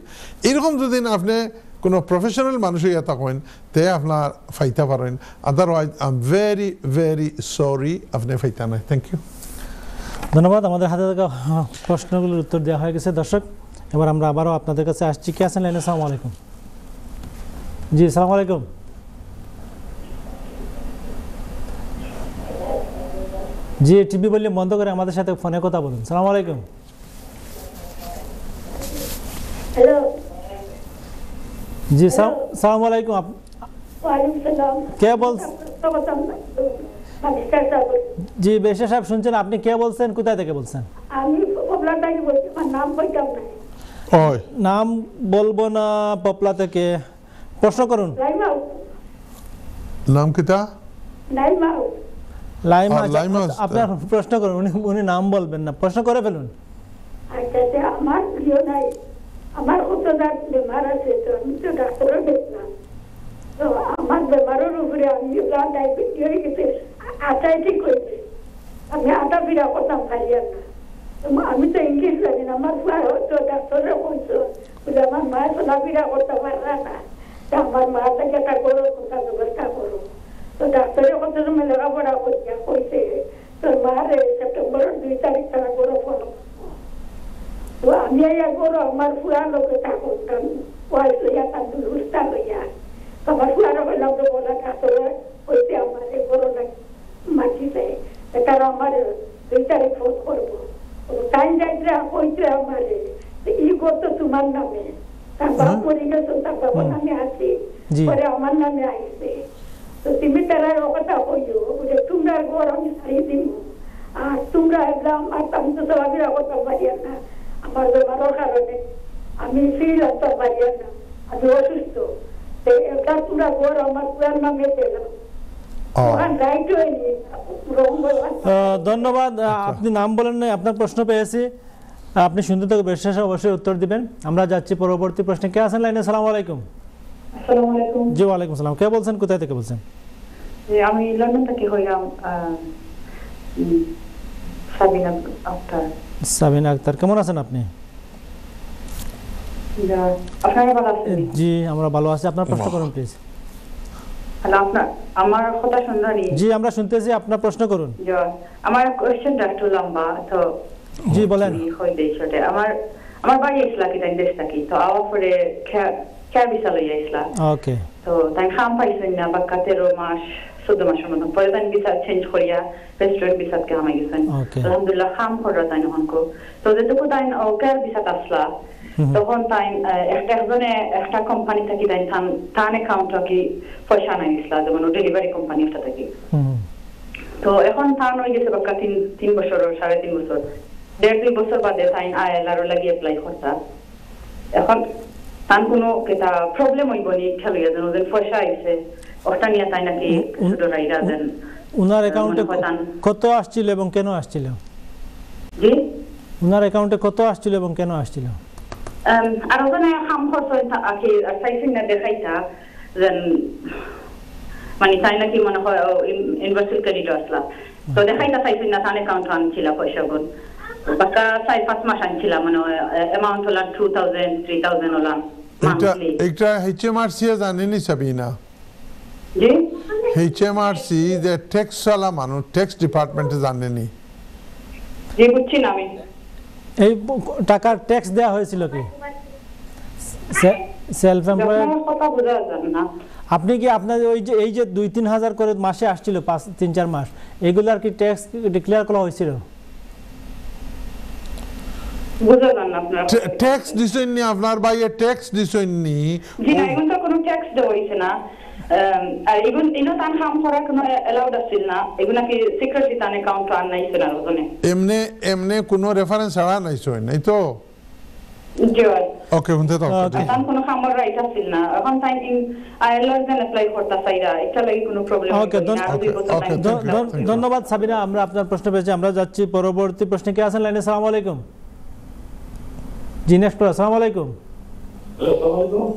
এরকম যদি আপনি কোনো প্রফেশনাল মানুষ হইয়া থাকেন তে আপনার ফাইতা পারেন। Otherwise I am very very sorry আপনি ফাইতা নাই। Thank you. ধন্যবাদ। আমাদের হাতে থাকা প্রশ্নগুলোর উত্তর দেওয়া হয়ে গেছে। দর্শক, এবার আমরা আবারও আপনাদের কাছে আসছি। কে আছেন লাইনে? আসসালামু আলাইকুম। জি, আসসালামু আলাইকুম। জি, টিভি বললে বন্ধ করে আমাদের সাথে ফোনে কথা বলুন। আসসালামু আলাইকুম। হ্যালো। জি, আসসালামু আলাইকুম। ওয়ালাইকুম সালাম। কে বলছেন? জি, বেশে সাহেব শুনছেন। আপনি কে বলছেন, কোথায় থেকে বলছেন? আমি পপলা থেকে বলছি, আমার নাম কইতাম না। ওই নাম বলবো না। পপলা থেকে। প্রশ্ন করুন। লাইমা। নাম কিতা? লাইমা। লাইমা। আপনার প্রশ্ন করুন। উনি নাম বলবেন না, প্রশ্ন করে ফেলুন। আচ্ছা, আমার প্রিয় নাই, আমার কতদার বেমার আছে, তো আমি তো ডাক্তারও দেখলাম। তো আমার বেমারের উপরে আমি ডায়াবেটিস হয়ে গেছে, আটাই ঠিক হয়েছে। আমি আটা ফিরা করতাম পারিয়ার না। আমি তো ইংলিশ জানি না, আমার তো ডাক্তাররা বলছো বলে আমার মা চলাফেরা করতে পারে না, আমার মা থেকে একটা করো, কোথা ব্যবস্থা করো। তো ডাক্তারের কত সময় লেখাপড়া করিয়া কইছে তোর মারে সেপ্টেম্বরের 2 তারিখ তারা করো ফলো। তো আমি করো আমার ফুয়া লোকে থাকতাম, ওয়াইফ লইয়া তান্দুরুস্তা লইয়া। আমার ফুয়ারা বললাম তো বলা ডাক্তার কইছে আমার করো না মাটিতে, তারা আমার 2 তারিখ ফোন করবো। টাইম যাইতে কইছে আমারে ই করতো তোমার নামে, তার বাপ মরে গেছো, তার বাবার নামে আছি, পরে আমার নামে আইছে। তো তুমি তারা কথা কইও বলে তোমরা ঘর আমি ছাড়িয়ে দিব, আর তোমরা একদম আর আমি তো চলাফেরা করতে পারি না, আমার বেমারের কারণে আমি ফিল আসতে পারি না, আমি অসুস্থ। এটা তোমরা ঘর আমার পুরার নামে দিলাম। ধন্যবাদ। আপনি নাম বলেন নাই, আপনার প্রশ্ন পেয়েছি, আপনি শুনতে থাকুন, বিশ্বাস অবশ্যই উত্তর দিবেন। আমরা যাচ্ছি পরবর্তী প্রশ্নে। কে আছেন লাইনে? আসসালামু আলাইকুম। আসসালামু আলাইকুম। জি, ওয়ালাইকুম আসসালাম। কে বলছেন, কোথায় থেকে বলছেন? আমি লন্ডন থেকে হইলাম সাবিনা আক্তার। সাবিনা আক্তার, কেমন আছেন আপনি? আপনারা ভালো আছেন? জি, আমরা ভালো আছি। আপনার প্রশ্ন করুন প্লিজ। হ্যালো, আমার কথা শুনলেন? জি, আমরা শুনতেছি, আপনার প্রশ্ন করুন। আমার কোশ্চেনটা একটু লম্বা, তো জি বলেন। আমার বাড়ি ইসলা কি তাই দেশ থাকি, তো আওয়ার পরে খেয়ার বিশাল হইয়া ইসলা। ওকে। তো তাই খাম পাইছেন না বা 13 মাস 14 মাসের মতো, পরে তাই বিচার চেঞ্জ করিয়া রেস্টুরেন্ট বিচারকে হামাই গেছেন। আলহামদুলিল্লাহ খাম করা তাই নহনকো। তো যেটুকু তাই খেয়ার বিচার আসলা, তখন তাই একজনে একটা কোম্পানি থাকি তাই থান অ্যাকাউন্ট থাকি পয়সা নাই গেছিলা, যেমন ডেলিভারি কোম্পানি একটা থাকি। তো এখন থান হয়ে গেছে বাক্কা 3 বছর 3.5 বছর, 1.5-2 বছর বাদে তাই আইএলআর লাগি অ্যাপ্লাই করতা। এখন তান কোনো কেটা প্রবলেম হইব নি খেলিয়া যেন যে পয়সা আইছে ওটা নিয়ে তাই নাকি সুদরাইরা দেন। উনার অ্যাকাউন্টে কত আসছিল এবং কেন আসছিল? জি, উনার অ্যাকাউন্টে কত আসছিল এবং কেন আসছিল? আর ওখানে হাম খরচ আকি সাইফিন না দেখাইতা দেন মানে তাই নাকি মনে হয় ইউনিভার্সাল ক্রেডিট আসলা। তো দেখাইতা সাইফিন না তার অ্যাকাউন্ট আনছিল পয়সা গুণ বাকা 4-5 মাস আনছিল, মানে অ্যামাউন্ট হলো 2000-3000 হলো মান্থলি। এটা এইচএমআরসি জানেনি সাবিনা? জি, এইচএমআরসি যে ট্যাক্স সালা মানুষ, ট্যাক্স ডিপার্টমেন্টে জানেনি? জি, বুঝছি না আমি। এই টাকার ট্যাক্স দেওয়া হয়েছিল কি? সেলফ এমপ্লয়েড কথা বোঝা যায় না। আপনি কি আপনার এই যে 2-3 হাজার করে মাসে আসছিল 5-3-4 মাস, এগুলার কি ট্যাক্স ডিক্লেয়ার করা হয়েছিল? বোঝা যায় না আপনার ট্যাক্স দিছেন নি আপনার ভাইয়ে? ট্যাক্স দিছেন নি? জি না, এখন তো কোনো ট্যাক্স দেওয়া হইছে না। আর এখন ইনো তান কাম করা কোনো অ্যালাউড আছিল না, এগুলা কি সিক্রেসি তান অ্যাকাউন্ট আর নাইছে না ওজনে এমনে কোনো রেফারেন্স ছাড়া নাইছো নাই তো? জি ওকে, হুনতে তো তান কোনো কামর রাইট আছিল না। এখন তাই আইএলআর দেন অ্যাপ্লাই করতে চাইরা, এটা লাগি কোনো প্রবলেম ওকে, ধন্যবাদ সাবিনা, আমরা আপনার প্রশ্ন পেয়েছি। আমরা যাচ্ছি পরবর্তী প্রশ্নে। কে আছেন লাইনে? আসসালামু আলাইকুম। জি নেক্সট, আসসালামু আলাইকুম।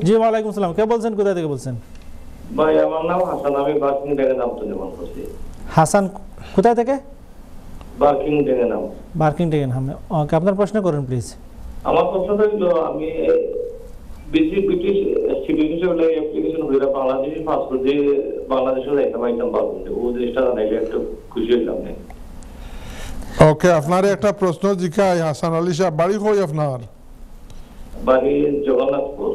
জি ওয়ালাইকুম আসসালাম। কে বলছেন, কোথা থেকে বলছেন? ভাই আমার নাম হাসান, আমি বার্কিং থেকে নাম তো ফোন করছি। হাসান কোথা থেকে? বার্কিং থেকে নাম। বার্কিং থেকে নাম। ওকে, আপনার প্রশ্ন করুন প্লিজ। আমার প্রশ্নটা হলো, আমি ব্রিটিশ সিটিজেন হিসেবে অ্যাপ্লিকেশন হইরা বাংলাদেশি পাসপোর্ট দিয়ে বাংলাদেশে যাইতে পারতাম পারবো, ও জিনিসটা জানাইলে একটু খুশি হইলাম। ওকে, আপনার একটা প্রশ্ন জিজ্ঞাই হাসান আলী সাহেব, বাড়ি কই আপনার? বাড়ি জগন্নাথপুর।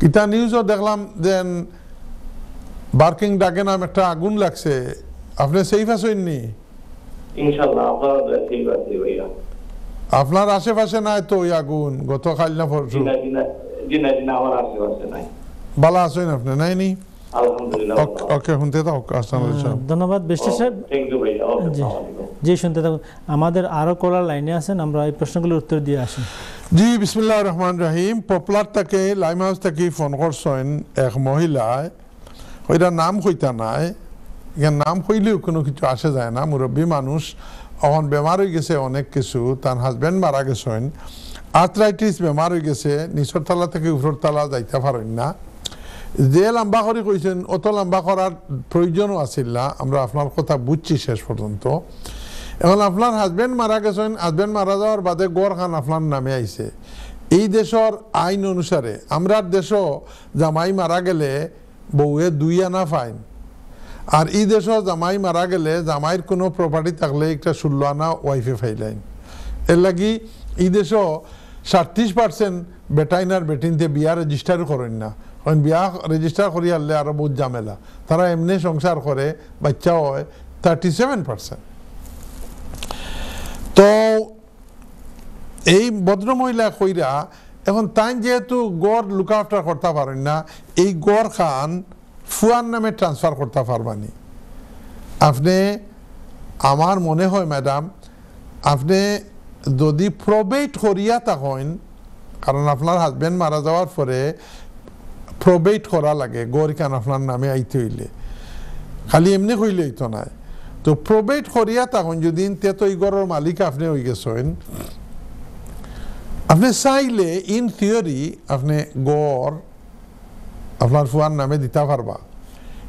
কিতা নিউজও দেখলাম দেন বার্কিং ডাকে নাম একটা আগুন লাগছে, আপনি সেফ আছেন নি? ইনশাআল্লাহ আপনারা ঠিক আছে ভাইয়া। আপনার আশেপাশে নাই তো ওই আগুন গতকাল না পরশু? জিনা আমার আশেপাশে নাই। ভালো আছেন আপনি? নাই নি? আলহামদুলিল্লাহ। ওকে, শুনতে থাক হাসান আলী সাহেব। ধন্যবাদ বেশি সাহেব। থ্যাংক ইউ ভাইয়া। জি শুনতে থাকুন, আমাদের আরো কলার লাইনে আছেন, আমরা এই প্রশ্নগুলোর উত্তর দিয়ে আসি। জি বিসমিল্লাহির রহমানির রহিম। পপুলার থেকে লাইম হাউস থেকে ফোন করছেন এক মহিলায়, ওইটা নাম কইতা নাই, এখানে নাম কইলেও কোনো কিছু আসে যায় না, মুরব্বী মানুষ, এখন বেমার হয়ে গেছে অনেক কিছু, তার হাজব্যান্ড মারা গেছেন, আর্থ্রাইটিস বেমার হয়ে গেছে, নিচের তলা থেকে উপরের তলা যাইতে পারেন না। যে লম্বা করে কইছেন অত লম্বা করার প্রয়োজনও আছিল না, আমরা আপনার কথা বুঝছি শেষ পর্যন্ত। এখন আপনার হাজব্যান্ড মারা গেছেন, হাজব্যান্ড মারা যাওয়ার বাদে গড় খান আপনার নামে আইছে। এই দেশের আইন অনুসারে আমরা দেশও জামাই মারা গেলে বউয়ে 2 আনা ফাইন, আর এই দেশেও জামাই মারা গেলে জামাইয়ের কোনো প্রপার্টি থাকলে একটা 16 আনা ওয়াইফে ফাইলাইন। এর লাগি এই দেশও 37% বেটাইন আর বেটিনতে বিয়া রেজিস্টারও করেন না, কারণ বিয়া রেজিস্টার করি আনলে আরো বহুত ঝামেলা, তারা এমনি সংসার করে, বাচ্চা হয় 37%। তো এই ভদ্রমহিলা কইরা এখন তাই যেহেতু গড় লুক আফটার করতে পারেন না, এই গড় খান ফুয়ার নামে ট্রান্সফার করতে পারবানি। আপনি, আমার মনে হয় ম্যাডাম, আপনি যদি প্রবেট করিয়া থাকেন, কারণ আপনার হাজব্যান্ড মারা যাওয়ার পরে প্রবেট করা লাগে গড় খান আপনার নামে আইতে হইলে, খালি এমনি হইলে হইতো না। তো প্রবেট করিয়া তখন যদি তে তো এই গড়ের মালিক আপনি হয়ে গেছেন, আপনি চাইলে ইন থিওরি আপনি গড় আপনার ফুয়ার নামে দিতে পারবা।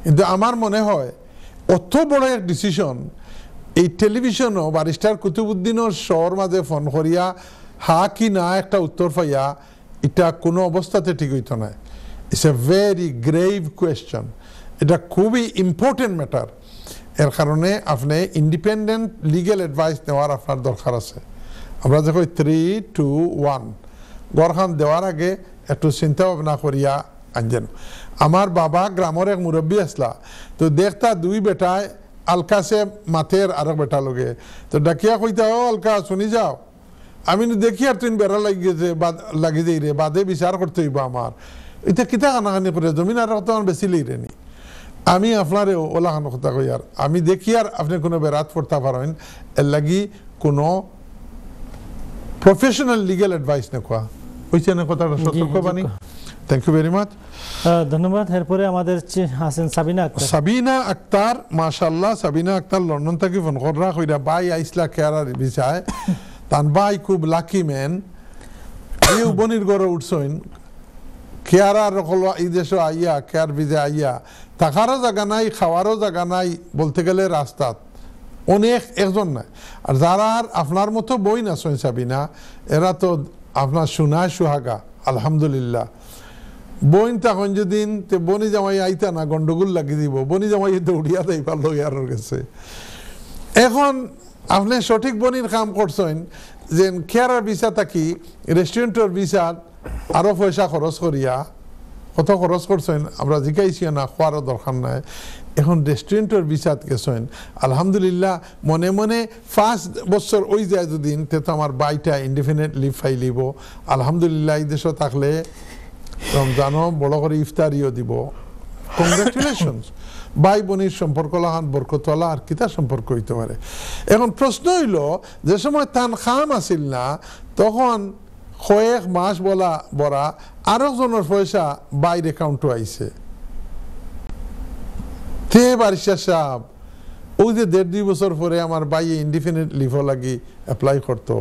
কিন্তু আমার মনে হয় অত বড় এক ডিসিশন এই টেলিভিশনও ব্যারিস্টার কুতুবুদ্দিনের শোর মাঝে ফোন করিয়া হা কি না একটা উত্তর পাইয়া, এটা কোনো অবস্থাতে ঠিক হইতো না। It's a very grave question, এটা খুবই ইম্পর্টেন্ট ম্যাটার। এর কারণে আপনি ইন্ডিপেন্ডেন্ট লিগেল অ্যাডভাইস নেওয়ার আপনার দরকার আছে। আমরা দেখো 3, 2, 1 গড়খান দেওয়ার আগে একটু চিন্তা ভাবনা করিয়া আনছেন। আমার বাবা গ্রামের এক মুরব্বী আসলা, তো দেখতা 2 বেটায় আলকাছে মাথের আরেক বেটা লগে, তো ডাকিয়া কইতা, ও আলকা শুনি যাও, আমি দেখি আর তুই বেড়া লাগিয়েছে লাগি যাই রে, বাদে বিচার করতে হইব আমার, এটা কিতা কানাকানি করে জমিন আর তোমার বেশি লই রেনি। আমি আপনারে ওলাখান কথা কই, আর আমি দেখি আর আপনি কোনো বেড়াত পড়তে পারেন, এর লাগি কোনো প্রফেশনাল লিগেল অ্যাডভাইস নেওয়া হয়েছে না, কথাটা সতর্ক বাণী। থ্যাংক ইউ ভেরি মাচ, ধন্যবাদ। এরপরে আমাদের আছেন সাবিনা আক্তার। সাবিনা আক্তার, মাশাআল্লাহ। সাবিনা আক্তার লন্ডন থেকে ফোন করা কইরা বাই আইসলা কেয়ারার বিষয়, তান বাই খুব লাকি ম্যান, এই বনির ঘরে উঠছেন কেয়ারার এই দেশে আইয়া, কেয়ার ভিজে আইয়া থাকারও জায়গা নাই, খাওয়ারও জায়গা নাই, বলতে গেলে রাস্তাত অনেক একজন নাই। আর যারা আপনার মতো বই না সৈন সাবিনা, এরা তো আপনার সোনায় সুহাগা, আলহামদুলিল্লাহ। বইন তখন যেদিন বনি জামাই আইতা না, গন্ডগোল লাগি দিব, বনি জামাই দৌড়িয়া দেই পারল ইয়ার গেছে। এখন আপনি সঠিক বনির কাম করছেন যে কেয়ারার ভিসা থাকি রেস্টুরেন্টের ভিসা আরো পয়সা খরচ করিয়া কত খরচ করছেন আমরা জিজ্ঞাসি না, খোয়ারও দরকার নাই। এখন রেস্টুরেন্টের বিচার গেছেন আলহামদুলিল্লাহ, মনে মনে 5 বছর ওই যায় দুদিন তে তো আমার বাইটা ইনডিফিনিট লিভ ফাইলিব আলহামদুলিল্লাহ। এই দেশে থাকলে রমজানও বড় করে ইফতারিও দিব। কংগ্রেচুলেশনস। ভাই বোনের সম্পর্ক লাহান বরকতওয়ালা আর কিতা সম্পর্ক হইতে পারে। এখন প্রশ্ন হইল, যে সময় তান খাম আসিল না তখন কয়েক মাস বলা আরো জনের পয়সা বাইরে অ্যাকাউন্টে আইছে। তে বারিশা সাহেব ওই যে 1.5-2 বছর পরে আমার বাইয়ে ইনডিফিনিট লিভ লাগি অ্যাপ্লাই করতো,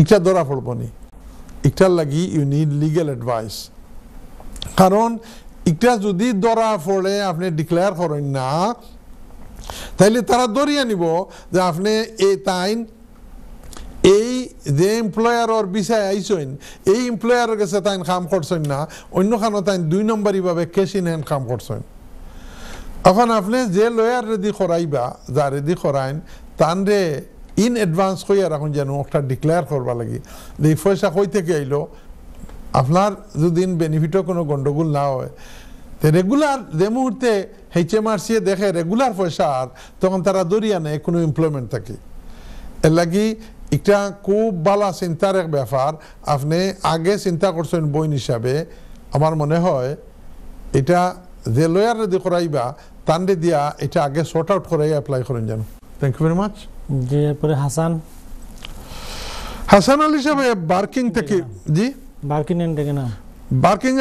এটা ধরা পড়ব নি। এটার লাগি ইউ নিড লিগ্যাল অ্যাডভাইস। কারণ এটা যদি ধরা পড়ে আপনি ডিক্লেয়ার করেন না, তাইলে তারা ধরিয়া নিব যে আপনি এই যে এমপ্লয়ার বিষয়ে আইসেন, এই এমপ্লয়ারের কাছে তাই কাম করছেন না, অন্য খানো তাই 2 নম্বরই ভাবে ক্যাশ ইন হ্যান্ড কাম করছেন। এখন আপনি যে লয়ার রেডি করাইবা, যা রেডি করাইন তান রে ইন অ্যাডভান্স হইয়া রাখুন যেন একটা ডিক্লেয়ার করবা লাগি যে এই পয়সা কই থেকে আইলো। আপনার যদি বেনিফিটও কোনো গন্ডগোল না হয়, তো রেগুলার যে মুহূর্তে HMRC দেখে রেগুলার পয়সা আর তখন তারা দরিয়া নেয় কোনো এমপ্লয়মেন্ট থাকে। এর লাগি এটা খুব ভালো চিন্তার এক ব্যাপার। আপনি আগে চিন্তা করছেন বইন হিসাবে, আমার মনে হয় এটা যে লয়ার রেডি করাইবা তান্ডে দিয়া এটা আগে সর্ট আউট করাই অ্যাপ্লাই করেন যেন। Thank you very much. জি, এরপরে হাসান আলী সাহেব বার্কিং থেকে। জি, বার্কিং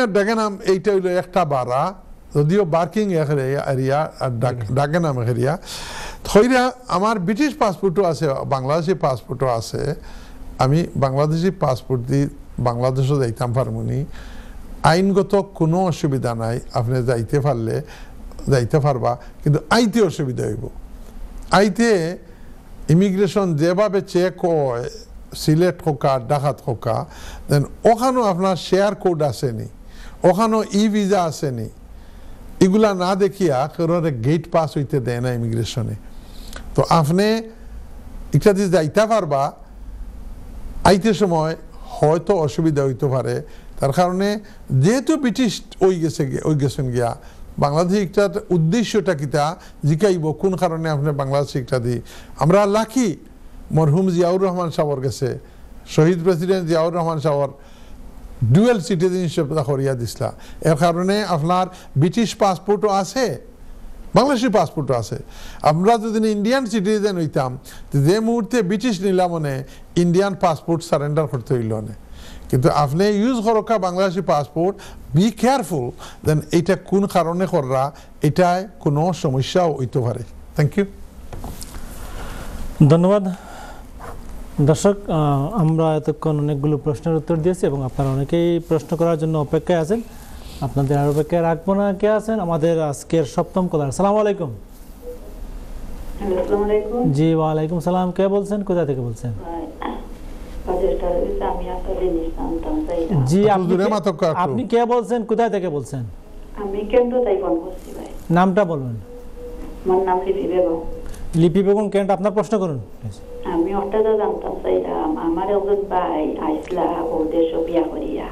এর ডেগে নাম এইটা হইলো একটা বাড়া, যদিও বার্কিং এরিয়া আর ডাকে নাম এরিয়া। থইরা আমার ব্রিটিশ পাসপোর্টও আছে, বাংলাদেশি পাসপোর্টও আছে। আমি বাংলাদেশি পাসপোর্ট দিয়ে বাংলাদেশও যাইতাম পারমুনি, আইনগত কোনো অসুবিধা নাই। আপনি যাইতে পারবা, কিন্তু আইতে অসুবিধা হইব। আইতে ইমিগ্রেশন যেভাবে চেক হয়, সিলেট হোকা ডাকাত হোকা, দেন ওখানেও আপনার শেয়ার কোড আসেনি, ওখানেও ভিসা আসেনি। এগুলা না দেখিয়া কারোর গেট পাস হইতে দেয় না ইমিগ্রেশনে। তো আপনি এটা দিয়ে যাইতে পারবা, আইতে সময় হয়তো অসুবিধা হইতে পারে। তার কারণে যেহেতু ব্রিটিশ ওই গেছেন গিয়া বাংলাদেশি একটা উদ্দেশ্যটা কিতা জিকাইব কোন কারণে আপনি বাংলাদেশি একটা দিই। আমরা লাকি মরহুম জিয়াউর রহমান সাহর গেছে, শহীদ প্রেসিডেন্ট জিয়াউর রহমান সাহর ডুয়েল সিটিজেনশিপ করিয়া দিসলা। এর কারণে আপনার ব্রিটিশ পাসপোর্টও আছে, বাংলাদেশি পাসপোর্টও আছে। আমরা যদি ইন্ডিয়ান সিটিজেন হইতাম, যে মুহূর্তে ব্রিটিশ নিলাম মনে ইন্ডিয়ান পাসপোর্ট সারেন্ডার করতে হইল না। কিন্তু আপনি ইউজ করকা Bangladeshi passport, be careful then এটা কোন কারণে কররা, এটায় কোনো সমস্যাও হইতে পারে। Thank you. ধন্যবাদ। দর্শক, আমরা এতক্ষণ অনেকগুলো প্রশ্নের উত্তর দিয়েছি এবং আপনারা অনেকেই প্রশ্ন করার জন্য অপেক্ষায় আছেন। আপনাদের আর অপেক্ষায় রাখবো না। কে আছেন? আমাদের আজকের 7ম কলার। আসসালামু আলাইকুম। জি, ওয়ালাইকুম সালাম। কে বলছেন, কোথা থেকে বলছেন? জি, আপনি কে বলছেন, কোথা থেকে বলছেন? আমি কেন্দ্র থেকে ফোন করছি ভাই। নামটা বলুন। আমার নাম লিপি বেগম। লিপি বেগম কেন্ট, আপনার প্রশ্ন করুন। আমি হঠাৎ জানতাম চাইলাম, আমার একজন ভাই আইসলা ও দেশ বিয়া করিয়া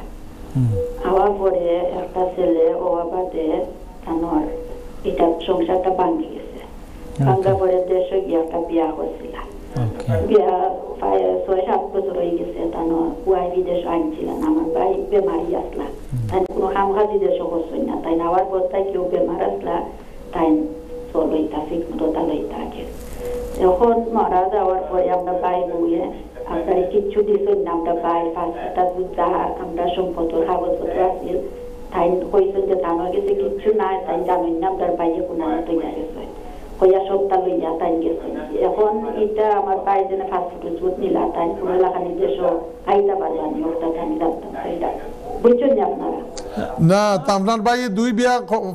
আওয়ার পরে একটা ছেলে ও বাদে তানোর এটা সংসারটা ভাঙি গেছে। ভাঙ্গা পরে দেশে গিয়ে একটা বিয়া করছিল। বিয়া 6-7 বছর হয়ে গেছে। তানোর ওয়াই বিদেশ আনছিলেন। আমার ভাই বেমারি আসলা, তাই কোনো কাম কাজি দেশও করছেন না। তাই আওয়ার পর তাই কেউ বেমার আসলা, তাই চলইতা ঠিক মতো তালইতা আগে। এখন মারা যাওয়ার পরে আমরা ভাই বউয়ে আপনার কিচ্ছু দিচ্ছেন না। আমরা ভাই পাঁচটা যা আমরা সম্পদ কাগজপত্র আছিল, তাই কইছেন যে তানোর গেছে কিচ্ছু নাই, তাই জানেন না আপনার ভাইয়ে কোনো তৈরি গেছে কইয়া সবটা লইয়া তাই গেছেন। এখন এটা আমার ভাই যেন ফাস্টফুড জুত নিলা, তাই কোনো এলাকা নির্দেশ খাইতে পারলাম ওটা আমি জানতাম। সেইটা বুঝছেন না আপনারা? না, আপনার ভাই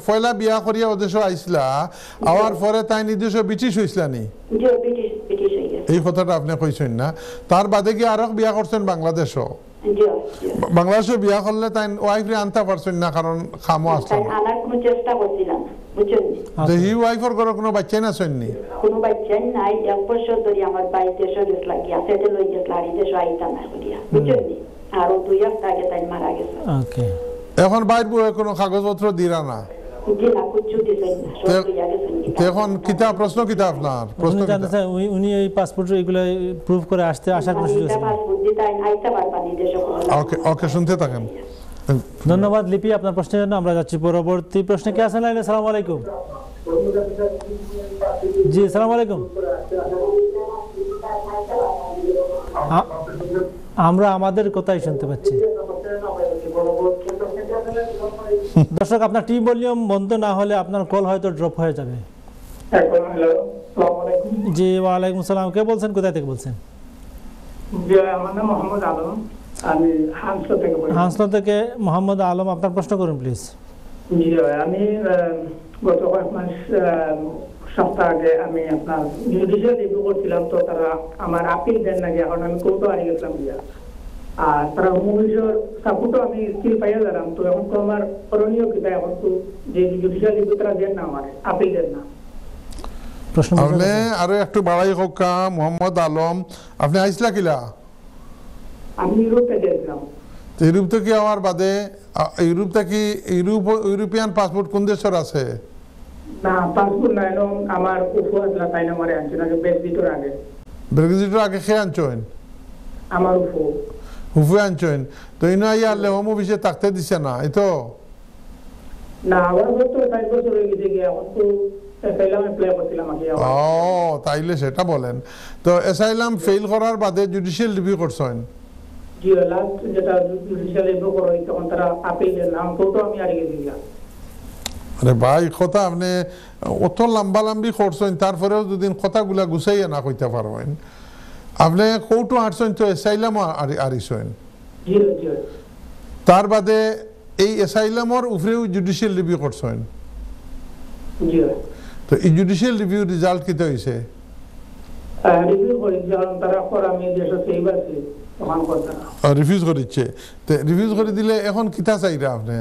পয়লা বিয়া করিয়া ওদেশে আইসলা, আওয়ার পরে তাই নির্দেশ ব্রিটিশ হইসলা নি? এই কথাটা আপনি কইছেন না? তার বাদে কি আরো বিয়া করছেন বাংলাদেশও? বাংলাদেশে বিয়া করলে তাই ওয়াইফ রে আনতে পারছেন না, কারণ খামো আসছে না। আনার কোনো চেষ্টা করছিলাম, বুঝছেন? হি ওয়াইফের ঘরে কোনো বাচ্চা না শুননি? কোনো বাচ্চা নাই। 1 বছর ধরে আমার ভাই দেশে গেছলা, গিয়া সেটে লই গেছলা, আর দেশে আইতা না করিয়া, বুঝছেন? আর 2 সপ্তাহ আগে তাই মারা গেছে। ওকে, এখন বাইর বয়ে কোনো কাগজপত্র দিরা না? জি না, কিছু দিছেন না, সব দিয়া গেছেন। এখন কিতা প্রশ্ন কিতা আপনার প্রশ্ন উনি জানতে চান উনি এই পাসপোর্ট এগুলো প্রুফ করে আসার কোনো সুযোগ আছে? পাসপোর্ট দিতে আইতে পারবানি দেশে কোনো। ওকে ওকে, শুনতে থাকেন। ধন্যবাদ লিপি আপনার প্রশ্নের জন্য। আমরা যাচ্ছি পরবর্তী প্রশ্নে। কে আছেন লাইনে? আসসালামু আলাইকুম। জি আসসালামু আলাইকুম। আমরা আমাদের কথাই শুনতে পাচ্ছি। দর্শক, আপনার টিভি ভলিউম বন্ধ না হলে আপনার কল হয়তো ড্রপ হয়ে যাবে। জি ওয়ালাইকুম সালাম। কে বলছেন, কোথায় থেকে বলছেন? আমার নাম মোহাম্মদ আলম, আমি হাঁসলা থেকে বলছি। হাঁসলা থেকে মোহাম্মদ আলম, আপনার প্রশ্ন করুন প্লিজ। জি আমি গত কয়েক মাস সপ্তাহ আগে আমি আপনার জুডিশিয়াল রিভিউ করছিলাম, তো তারা আমার আপিল দেন নাকি, এখন আমি কোর্টও হারিয়ে গেছিলাম গিয়া, আর তারা হোমমিনিস্টার সাপোর্টও আমি স্কিল পাইয়া গেলাম। তো এখন তো আমার করণীয় কিতা? এখন তো যে জুডিশিয়াল রিভিউ তারা দেন না, আমার আপিল দেন না। আপনি আরো একটু বাড়াই হোক। মোহাম্মদ আলম, আপনি আইসলা কিলা? আমি ইউরোপ থেকে গেছিলাম। ইউরোপ থেকে আমার বাদে ইউরোপ থেকে ইউরোপিয়ান পাসপোর্ট কোন দেশের আছে? না পাসপোর্ট নাই, আমার উফু আসলা তাই না মারে আনছেন আগে ব্রেক্সিটের আগে। ব্রেক্সিটের আগে খেয়ে আনছেন? আমার উফু উফু আনছেন, তো ইনো আইয়া হোম অফিসে থাকতে দিছে না? এই তো না, আমার তো 5 বছর হয়ে গেছে গিয়া, এখন তো অ্যাসাইলাম অ্যাপ্লাই করছিলাম আগে। ও তাইলে সেটা বলেন। তো অ্যাসাইলাম ফেল করার বাদে জুডিশিয়াল রিভিউ করছেন? জি, লাস্ট যেটা জুডিশিয়াল রিভিউ করা হইছে, তখন তারা আপিল দেন না, তো আমি হারিয়ে গেছি গিয়া। আরে ভাই, কথা আপনি অত লম্বালম্বি করছেন, তারপরেও যদি কথাগুলা গুছাইয়া না কইতে পারবেন। আপনি কোর্টও হাঁটছেন, তো অ্যাসাইলামও হারিয়েছেন। জি জি। তার বাদে এই অ্যাসাইলামর উপরেও জুডিশিয়াল রিভিউ করছেন। জি। তো এই জুডিশিয়াল রিভিউ রেজাল্ট কিতা হইছে? রিভিউ করি, যখন তারা পর আমি দেশে সেভ আছি তখন কথা রিফিউজ করিচ্ছে। তো রিফিউজ করে দিলে এখন কিতা চাইরা আপনি?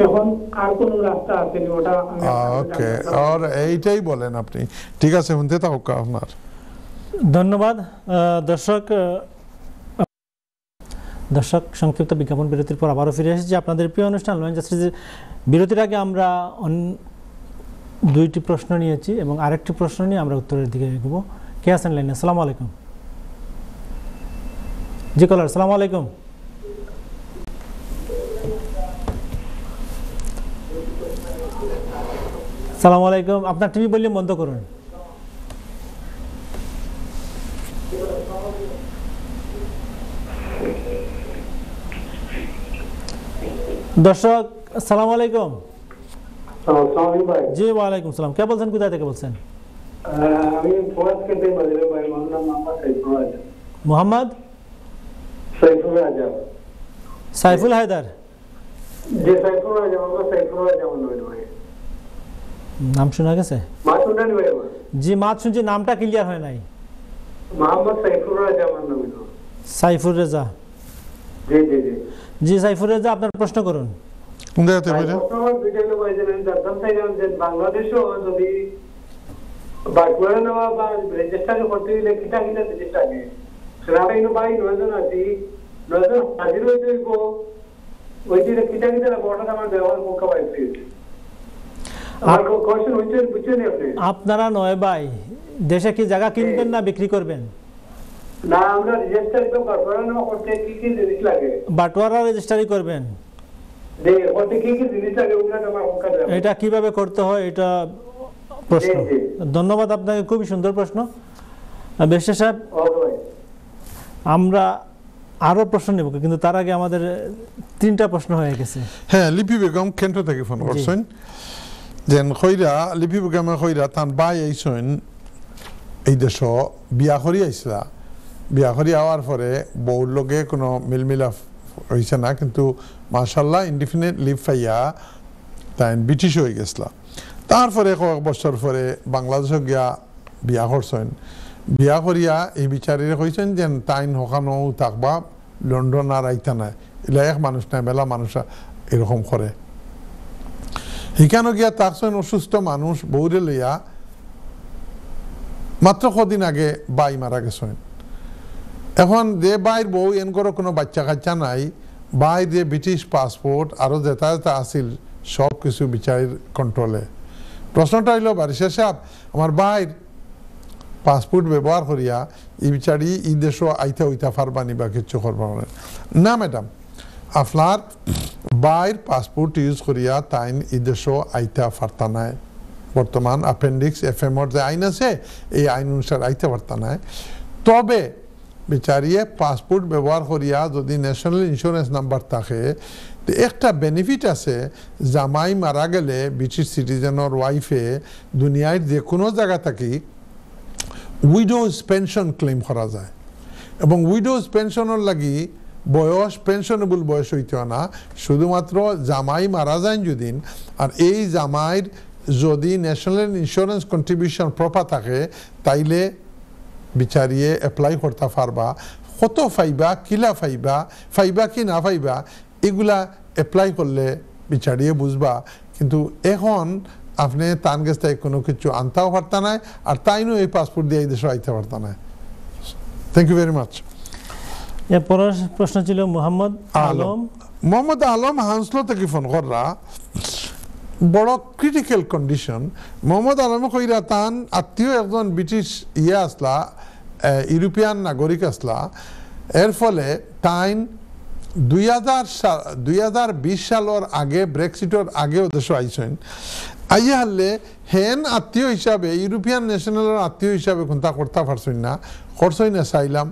এখন আর কোন রাস্তা আছে নি, ওটা আমি ওকে, আর এইটাই বলেন আপনি। ঠিক আছে, শুনতে থাকুক আপনার। ধন্যবাদ। দর্শক, সংক্ষিপ্ত বিজ্ঞাপন বিরতির পর আবারও ফিরে এসেছি আপনাদের প্রিয় অনুষ্ঠান লয়েন জাস্টিসের। বিরতির আগে আমরা 2টি প্রশ্ন নিয়েছি এবং আরেকটি প্রশ্ন নিয়ে আমরা উত্তরের দিকে এগোবো। কে আছেন লাইনে? আসসালামু আলাইকুম। জি কলার, আসসালামু আলাইকুম। আসসালামু আলাইকুম। আপনার টিভি ভলিউম বন্ধ করুন। দর্শক, আসসালামু আলাইকুম। জি ওয়ালাইকুম সালাম। কে বলছেন, কোথায় থেকে বলছেন? আমি ফরাজ থেকে বলছি ভাই, আমার নাম মোহাম্মদ সাইফুল রাজা। মোহাম্মদ সাইফুল রাজা। সাইফুল হায়দার? জি সাইফুল রাজা, মোহাম্মদ সাইফুল রাজা আমার নাম ভাই। নাম শোনা গেছে? মা শুনলেন ভাই আমার? জি মাত শুনছি, নামটা ক্লিয়ার হয় নাই। মোহাম্মদ সাইফুল রাজা আমার নাম। সাইফুর রেজা? জি জি জি। জি সাইফুর রেজা, আপনার প্রশ্ন করুন। কোন জায়গাতে বলেন? বাংলাদেশও যদি বাগবাড়া নেওয়া বা রেজিস্টার করতে গেলে কিটা কিটা জিনিস লাগে, সেটা কিন্তু ভাই 9 জন আছি, 9 জন হাজির হয়ে যাইব, ওই দিনে কিটা কিটা বড়টা আমার ব্যবহার পক্ষ পাইছি। আমার কোশ্চেন হচ্ছে, বুঝছেন আপনি? আপনারা 9 ভাই দেশে কি জায়গা কিনবেন না বিক্রি করবেন? না, আমরা রেজিস্টার তো বাগবাড়া নেওয়া করতে কি কি জিনিস লাগে? বাটোয়ারা রেজিস্ট্রি করবেন। এটা কিভাবে করতে হয়, এটা প্রশ্ন। ধন্যবাদ আপনাকে, খুবই সুন্দর প্রশ্ন বেশে সাহেব। আমরা আরো প্রশ্ন নেব, কিন্তু তার আগে আমাদের 3টা প্রশ্ন হয়ে গেছে। হ্যাঁ, লিপি বেগম কেন্দ্র থেকে ফোন করছেন। যেন খৈরা লিপি বেগমে খৈরা তান বাই আইসেন এই দেশ, বিয়া করি আইসলা। বিয়া করি আওয়ার পরে বউর লগে কোনো মিলমিলাপ হয়েছে না, কিন্তু মাশাল্লাহ ইনডিফিনিট লিভ পাইয়া তাই ব্রিটিশ হয়ে গেছিল। তারপরে কয়েক বছর পরে বাংলাদেশে গিয়া বিয়া করছেন। বিয়া করিয়া এই বিচারিরে কইছেন যে তাইন হকানো থাকবা, লন্ডন আর আইতা নাই, এলা এক মানুষ নাই, মেলা মানুষ এরকম করে। সেখানে গিয়া থাকছেন অসুস্থ মানুষ, বউরে লইয়া। মাত্র কদিন আগে বাই মারা গেছেন। এখন যে বাইর বউ এন করে কোনো বাচ্চা কাচ্চা নাই, বাইর যে ব্রিটিশ পাসপোর্ট আরও যেটা যেটা আসিল সব কিছু বিচারের কন্ট্রোলে। প্রশ্নটা হইল বারিশা সাহেব, আমার বাইর পাসপোর্ট ব্যবহার করিয়া ই বিচারি ই দেশও আইতে হইতা পারবানি বা কিচ্ছু করবা না ম্যাডাম, আপনার বাইর পাসপোর্ট ইউজ করিয়া তাইন ই দেশও আইতা পারতা নাই। বর্তমান অ্যাপেন্ডিক্স FM-এর যে আইন আছে এই আইন অনুসারে আইতে পারতা নাই। তবে বিচারিয়ে পাসপোর্ট ব্যবহার করিয়া যদি ন্যাশনাল ইন্স্যুরেন্স নাম্বার থাকে, একটা বেনিফিট আছে, জামাই মারা গেলে ব্রিটিশ সিটিজেনের ওয়াইফে দুনিয়ার যে কোনো জায়গা থাকি উইডোজ পেনশন ক্লেম করা যায়। এবং উইডোজ পেনশনের লাগি বয়স পেনশনেবল বয়স হইতে না, শুধুমাত্র জামাই মারা যায় যদিন, আর এই জামাইয়ের যদি ন্যাশনাল ইন্স্যুরেন্স কন্ট্রিবিউশন প্রপার থাকে তাইলে বিচারিয়ে অ্যাপ্লাই করতে পারবা। কত ফাইবা, কিলা ফাইবা, ফাইবা কি না ফাইবা, এগুলা অ্যাপ্লাই করলে বিচারিয়ে বুঝবা। কিন্তু এখন আপনি তান গেছ তাই কোনো কিছু আনতেও পারতা নাই, আর তাইনও এই পাসপোর্ট দিয়ে এই দেশে আইতে পারতা নাই। Thank you very much. এরপরের প্রশ্ন ছিল মোহাম্মদ আলম। মোহাম্মদ আলম হাউসলো থেকে ফোন কররা, বড় ক্রিটিক্যাল কন্ডিশন। মোহাম্মদ আলম কইরা তান আত্মীয় একজন ব্রিটিশ আসলা, ইউরোপিয়ান নাগরিক আসলা, এর ফলে তাইন 2020 সালের আগে ব্রেক্সিটর আগেও দেশ আইসেন। আইয়া হারলে হেন আত্মীয় হিসাবে ইউরোপিয়ান ন্যাশনালের আত্মীয় হিসাবে কোনটা করতে পারছেন না, করছেন না চাইলাম,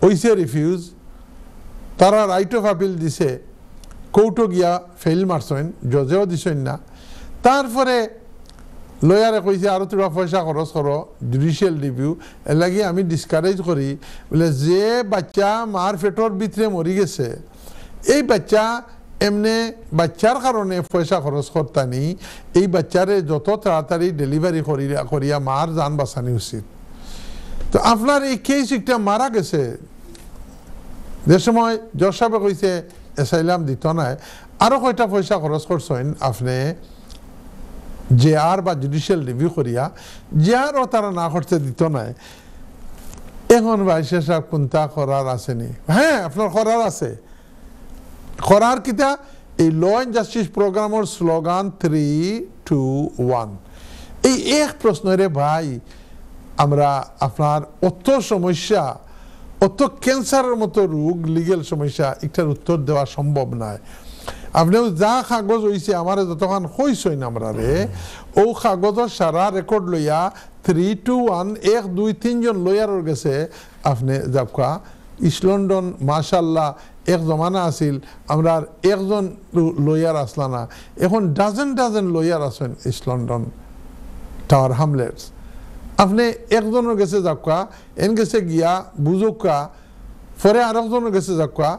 ওইসে রিফিউজ। তারা রাইট অফ আপিল দিছে, কোর্টও গিয়া ফেল মারছেন, জজেও দিছেন না। তারপরে লয়ারে কইছে আরও তোরা পয়সা খরচ করো, জুডিশিয়াল রিভিউ। এর লাগে আমি ডিসকারেজ করি, বলে যে বাচ্চা মার পেটর ভিতরে মরি গেছে, এই বাচ্চা এমনি বাচ্চার কারণে পয়সা খরচ করতানি, এই বাচ্চারে যত তাড়াতাড়ি ডেলিভারি করিয়া মার জান বাঁচানি উচিত। তো আপনার এই কেস একটা মারা গেছে, যে সময় জজ সাহেব কইছে অ্যাসাইলাম দিত নাই, আরও কয়টা পয়সা খরচ করছেন আপনি JR বা জুডিশিয়াল রিভিউ করিয়া, JRও তারা না করতে দিত নাই। এখন ভাইসা সাহেব কোনটা করার আসেনি? হ্যাঁ, আপনার করার আছে। করার কিতা এই ল অ্যান্ড জাস্টিস প্রোগ্রামের স্লোগান 3, 2, 1। এই এক প্রশ্নরে ভাই আমরা আপনার অত সমস্যা, অত ক্যান্সারের মতো রোগ, লিগেল সমস্যা, এটার উত্তর দেওয়া সম্ভব নয়। আপনিও যা কাগজ হয়েছে আমার যতক্ষণ হইসইন আমরা রে, ও কাগজের সারা রেকর্ড লইয়া 3, 2, 1 1, 2, 3 জন লয়ারের গেছে আপনি যাবকা। ইস্ট লন্ডন মাশাল্লাহ এক জমানা আছিল আমরা একজন লয়ার আসলা না, এখন ডাজন ডাজন লয়ার আছেন ইস্ট লন্ডন টাওয়ার হামলেটস। আপনি একজনের গেছে যাবকা, এন গেছে গিয়া বুঝুকা, পরে আর একজনের গেছে যাবকা,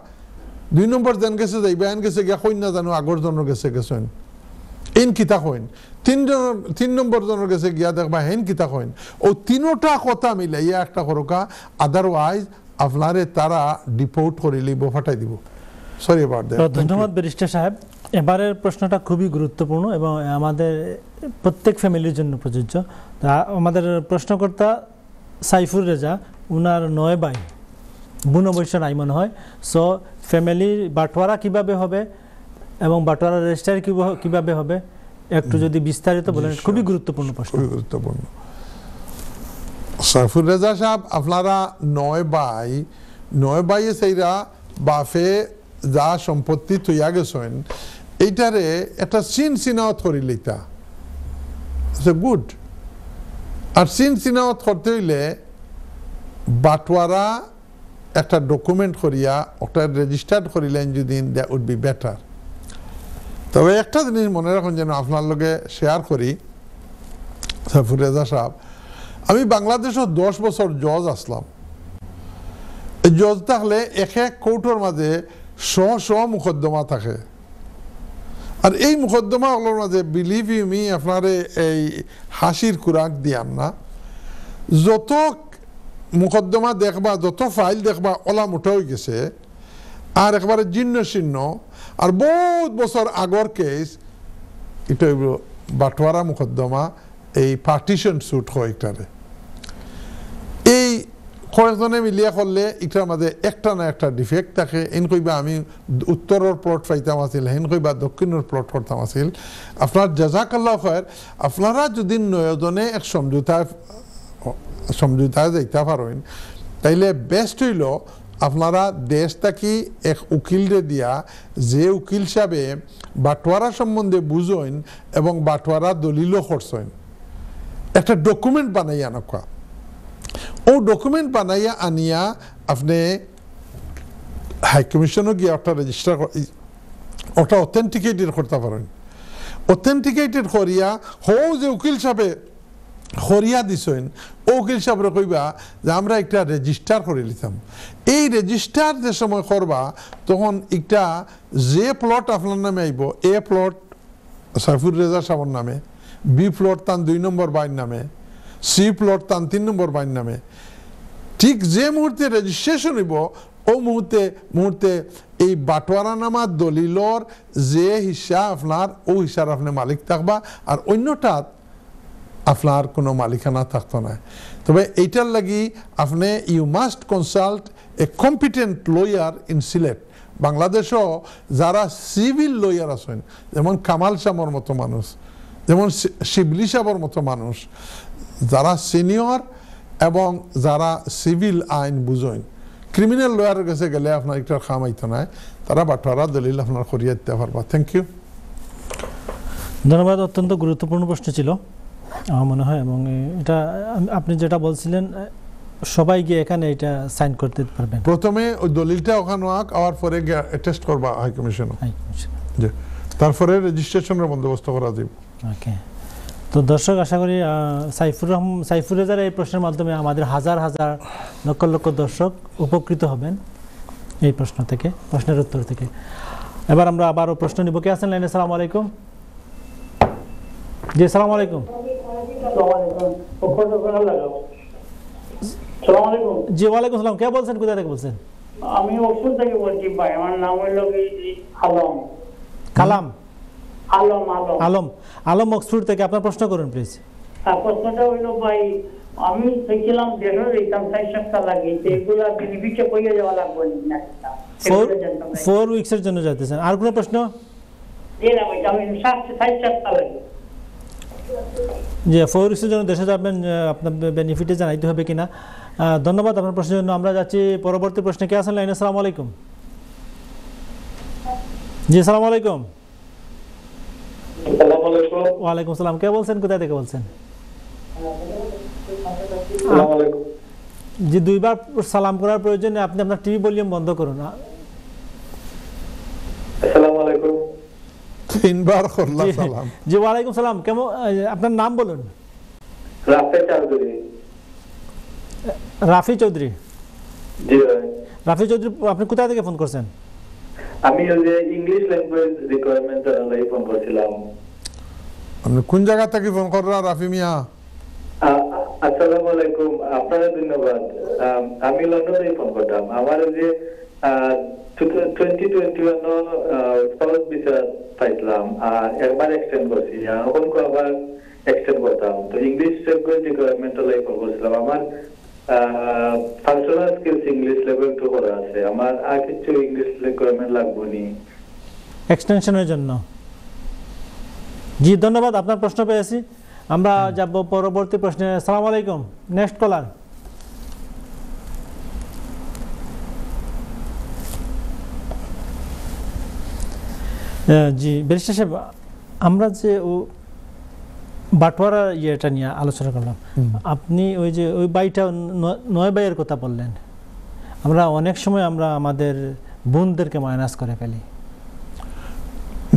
2 নম্বর যেন গেছে যাইবা, এন গেছে গিয়া কইন না জানো আগর জনের গেছে গেছেন, এন কিতা কইন। 3 নম্বর জনের গেছে গিয়া দেখবা হেন কিতা কইন। ও তিনোটা কথা মিলাইয়া একটা করকা, আদারওয়াইজ আপনারে তারা ডিপোর্ট করিলে ফাটাই দিব। Sorry about that. ধন্যবাদ ব্যারিস্টার সাহেব। এবারের প্রশ্নটা খুবই গুরুত্বপূর্ণ এবং আমাদের প্রত্যেক ফ্যামিলির জন্য প্রযোজ্য। আমাদের প্রশ্নকর্তা সাইফুর রেজা, উনার 9 ভাই, বোন অবশ্য নাই মনে হয়। সো ফ্যামিলির বাটোয়ারা কিভাবে হবে এবং বাটোয়ারা রেজিস্টার কিভাবে হবে একটু যদি বিস্তারিত বলেন, খুবই গুরুত্বপূর্ণ প্রশ্ন। খুবই গুরুত্বপূর্ণ। সাইফুর রেজা সাহেব, আপনারা 9 ভাইয়ে সেইরা বাফে যা সম্পত্তি তৈয়া গেছেন, এইটারে একটা সিনাওয়াত করি লইতা গুড। আর সিনাওয়াত করতে হইলে বাটোয়ারা একটা ডকুমেন্ট করিয়া ওটা রেজিস্টার্ড করিলেন যদি, দ্যাট উড বি বেটার। তবে একটা জিনিস মনে রাখুন যেন আপনার লগে শেয়ার করি, সাইফুর রেজা সাহেব, আমি বাংলাদেশও 10 বছর জজ আসলাম। এই জজ থাকলে এক কোর্টের মাঝে 100 মুকদ্দমা থাকে। আর এই মুকদ্দমাগুলোর মাঝে বিলিভ ইউ মি, আপনার এই হাসির খুরাক দিয়াম না, যত মুকদ্দমা দেখবা, যত ফাইল দেখবা ওলা মোটা হয়ে গেছে, আর একবারে জীর্ণ শীর্ণ, আর বহুত বছর আগর কেস। এটা বাটোয়ারা মুকদ্দমা, এই পার্টিশন সুট হয় এটারে। এই কয়েকজনে মিলিয়া করলে এটার মাঝে একটা না একটা ডিফেক্ট থাকে। এন কইবা আমি উত্তরের প্লট পাইতাম আছিল, হেন কইবা দক্ষিণের প্লট করতাম আছিল। আপনার জাযাকাল্লাহ খায়ের, আপনারা যদি নয়জনে এক সমঝোতায় যাইতে পারেন তাইলে বেস্ট হইল আপনারা দেশ থাকি এক উকিলরে দিয়া, যে উকিল সাহেবে বাটোয়ারা সম্বন্ধে বুঝেন এবং বাটোয়ারা দলিলও করছেন, একটা ডকুমেন্ট বানাইয়া নকা। ও ডকুমেন্ট বানাইয়া আনিয়া আপনি হাই কমিশনও গিয়ে ওটা রেজিস্টার, ওটা অথেন্টিকেটেড করতে পারেন। অথেন্টিকেটেড করিয়া যে উকিল সাহেবে হরিয়া দিছেন, ও উকিল সাহেবরা কইবা যে আমরা একটা রেজিস্টার করে নিতাম। এই রেজিস্টার যে সময় করবা তখন একটা যে প্লট আপনার নামে আইব, এ প্লট সাইফুর রেজা সাহেবের নামে, বি প্লট তান 2 নম্বর বাইর নামে, সি প্লট তান 3 নম্বর বাইর নামে। ঠিক যে মুহূর্তে রেজিস্ট্রেশন হইব ও মুহূর্তে এই বাটোয়ারা নামা দলিলর যে হিসা আপনার, ও হিসার আপনি মালিক থাকবা, আর অন্যটা আপনার কোনো মালিকানা থাকতো না। তবে এইটার লাগি আপনি you must consult a competent lawyer in Sylhet. বাংলাদেশও যারা সিভিল লয়ার আছেন, যেমন কামাল শামর মতো মানুষ, যেমন শিবলি সাহর মতো মানুষ, যারা সিনিয়র এবং যারা সিভিল আইন বুঝেন, ক্রিমিনাল লয়ারের কাছে গেলে আপনার একটা খামাইতো না, তারা বাটোয়ারা দলিল আপনার করিয়ে দিতে পারবা। থ্যাংক ইউ, ধন্যবাদ। অত্যন্ত গুরুত্বপূর্ণ প্রশ্ন ছিল আমার মনে হয়, এবং এটা আপনি যেটা বলছিলেন সবাই গিয়ে এখানে এটা সাইন করতে পারবেন। প্রথমে ওই দলিলটা ওখানে আওয়ার পরে টেস্ট করবা হাই কমিশন, তারপরে রেজিস্ট্রেশনের বন্দোবস্ত করা যাবে। ওকে, তো দর্শক আশা করি সাইফুর রেজার এই প্রশ্নের মাধ্যমে আমাদের হাজার হাজার লক্ষ লক্ষ দর্শক উপকৃত হবেন এই প্রশ্ন থেকে, প্রশ্নের উত্তর থেকে। এবার আমরা আবারও প্রশ্ন নিব। কে আছেন লাইনে? আসসালামু আলাইকুম। জি আসসালামু আলাইকুম। জি ওয়ালাইকুম আসসালাম। কে বলছেন, কোথা থেকে বলছেন? আমি অক্সফোর্ড থেকে বলছি ভাই, আমার নাম হলো আলম। কালাম? আলম। আলম, আলম অক্সফোর্ড থেকে। আপনার প্রশ্ন করুন প্লিজ। প্রশ্নটা হইলো ভাই, আমি দেখছিলাম দেশের ইনকাম 6 সপ্তাহ লাগে, এগুলা বেনিফিটে কইয়া যাওয়া লাগবে না? 4 উইকসের জন্য যাইতেছেন। আর কোনো প্রশ্ন? না ভাই, আমি 6 সপ্তাহ লাগে। জি, 4 উইকসের জন্য দেশে যাবেন, আপনার বেনিফিটে জানাইতে হবে কিনা। ধন্যবাদ আপনার প্রশ্নের জন্য। আমরা যাচ্ছি পরবর্তী প্রশ্নে। কে আছেন লাইনে? আসসালামু আলাইকুম। জি আসসালামু আলাইকুম। ওয়ালাইকুম আসসালাম। কে বলছেন, কোথায় থেকে বলছেন? জি, 2 বার সালাম করার প্রয়োজনে আপনি আপনার টিভি ভলিউম বন্ধ করুন। আসসালামু আলাইকুম। 3 বার করলাম সালাম। জি ওয়ালাইকুম সালাম। কেমন, আপনার নাম বলুন? রাফি চৌধুরী। রাফি চৌধুরী। জি ভাই। রাফি চৌধুরী, আপনি কোথা থেকে ফোন করছেন? আমি ওই যে ইংলিশ ল্যাঙ্গুয়েজ রিকোয়ারমেন্ট এর ফোন করছিলাম। আপনি কোন জায়গা থেকে ফোন কররা রাফি মিয়া? আসসালামু আলাইকুম, আপনাকে ধন্যবাদ। আমি লন্ডন থেকে ফোন করলাম। আমার যে 2021 স্পাউস ভিসা পাইছিলাম, আর একবার এক্সটেন্ড করছি, এখন আবার এক্সটেন্ড করতাম। তো ইংলিশ ল্যাঙ্গুয়েজ রিকোয়ারমেন্ট এর ফোন করছিলাম। আমার ফাংশনাল স্কিলস ইংলিশ লেভেল 2 করা আছে। আমার আর কিছু ইংলিশ রিকোয়ারমেন্ট লাগবে নি এক্সটেনশনের জন্য? জি ধন্যবাদ, আপনার প্রশ্ন পেয়েছি। আমরা যাব পরবর্তী প্রশ্নে। আসসালামু আলাইকুম। নেক্সট কলার। জি ব্যারিস্টার সাহেব, আমরা যে বাটোয়ারা ইয়েটা নিয়ে আলোচনা করলাম, আপনি ওই যে ওই বাইটা 9 বাইয়ের কথা বললেন, আমরা অনেক সময় আমরা আমাদের বোনদেরকে মাইনাস করে ফেলি।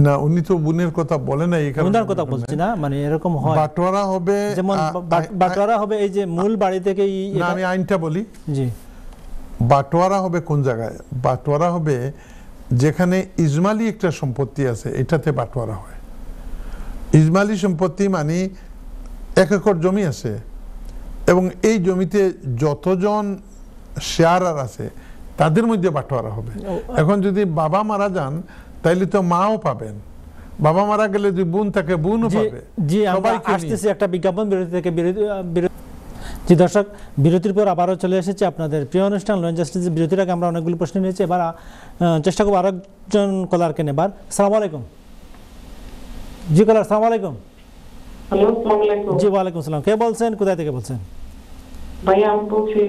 না, উনি তো বোনের কথা বলে না, এখানে বোনের কথা বলছি না, মানে এরকম হয় বাটোয়ারা হবে, যেমন বাটোয়ারা হবে এই যে মূল বাড়ি থেকে। না, আমি আইনটা বলি। জি, বাটোয়ারা হবে কোন জায়গায়? বাটোয়ারা হবে যেখানে ইজমালি একটা সম্পত্তি আছে, এটাতে বাটোয়ারা হয়। ইজমালি সম্পত্তি মানে 1 একর জমি আছে এবং এই জমিতে যতজন শেয়ারার আছে তাদের মধ্যে বাটোয়ারা হবে। এখন যদি বাবা মারা যান তাইলে তো মাও পাবেন, বাবা মারা গেলে যদি বোন থাকে বোনও পাবে। জি, আমরা আসতেছি একটা বিজ্ঞাপন বিরতি থেকে জি দর্শক, বিরতির পর আবারও চলে এসেছে আপনাদের প্রিয় অনুষ্ঠান ল অ্যান্ড জাস্টিস। বিরতির আগে আমরা অনেকগুলো প্রশ্ন নিয়েছি, এবার চেষ্টা করবো আরেকজন কলারকে নেবার। আসসালামু আলাইকুম। জি কলার, আসসালামু আলাইকুম। হ্যালো, আসসালামু আলাইকুম। জি ওয়ালাইকুম আসসালাম। কে বলছেন, কোথায় থেকে বলছেন? ভাইয়া আমি বলছি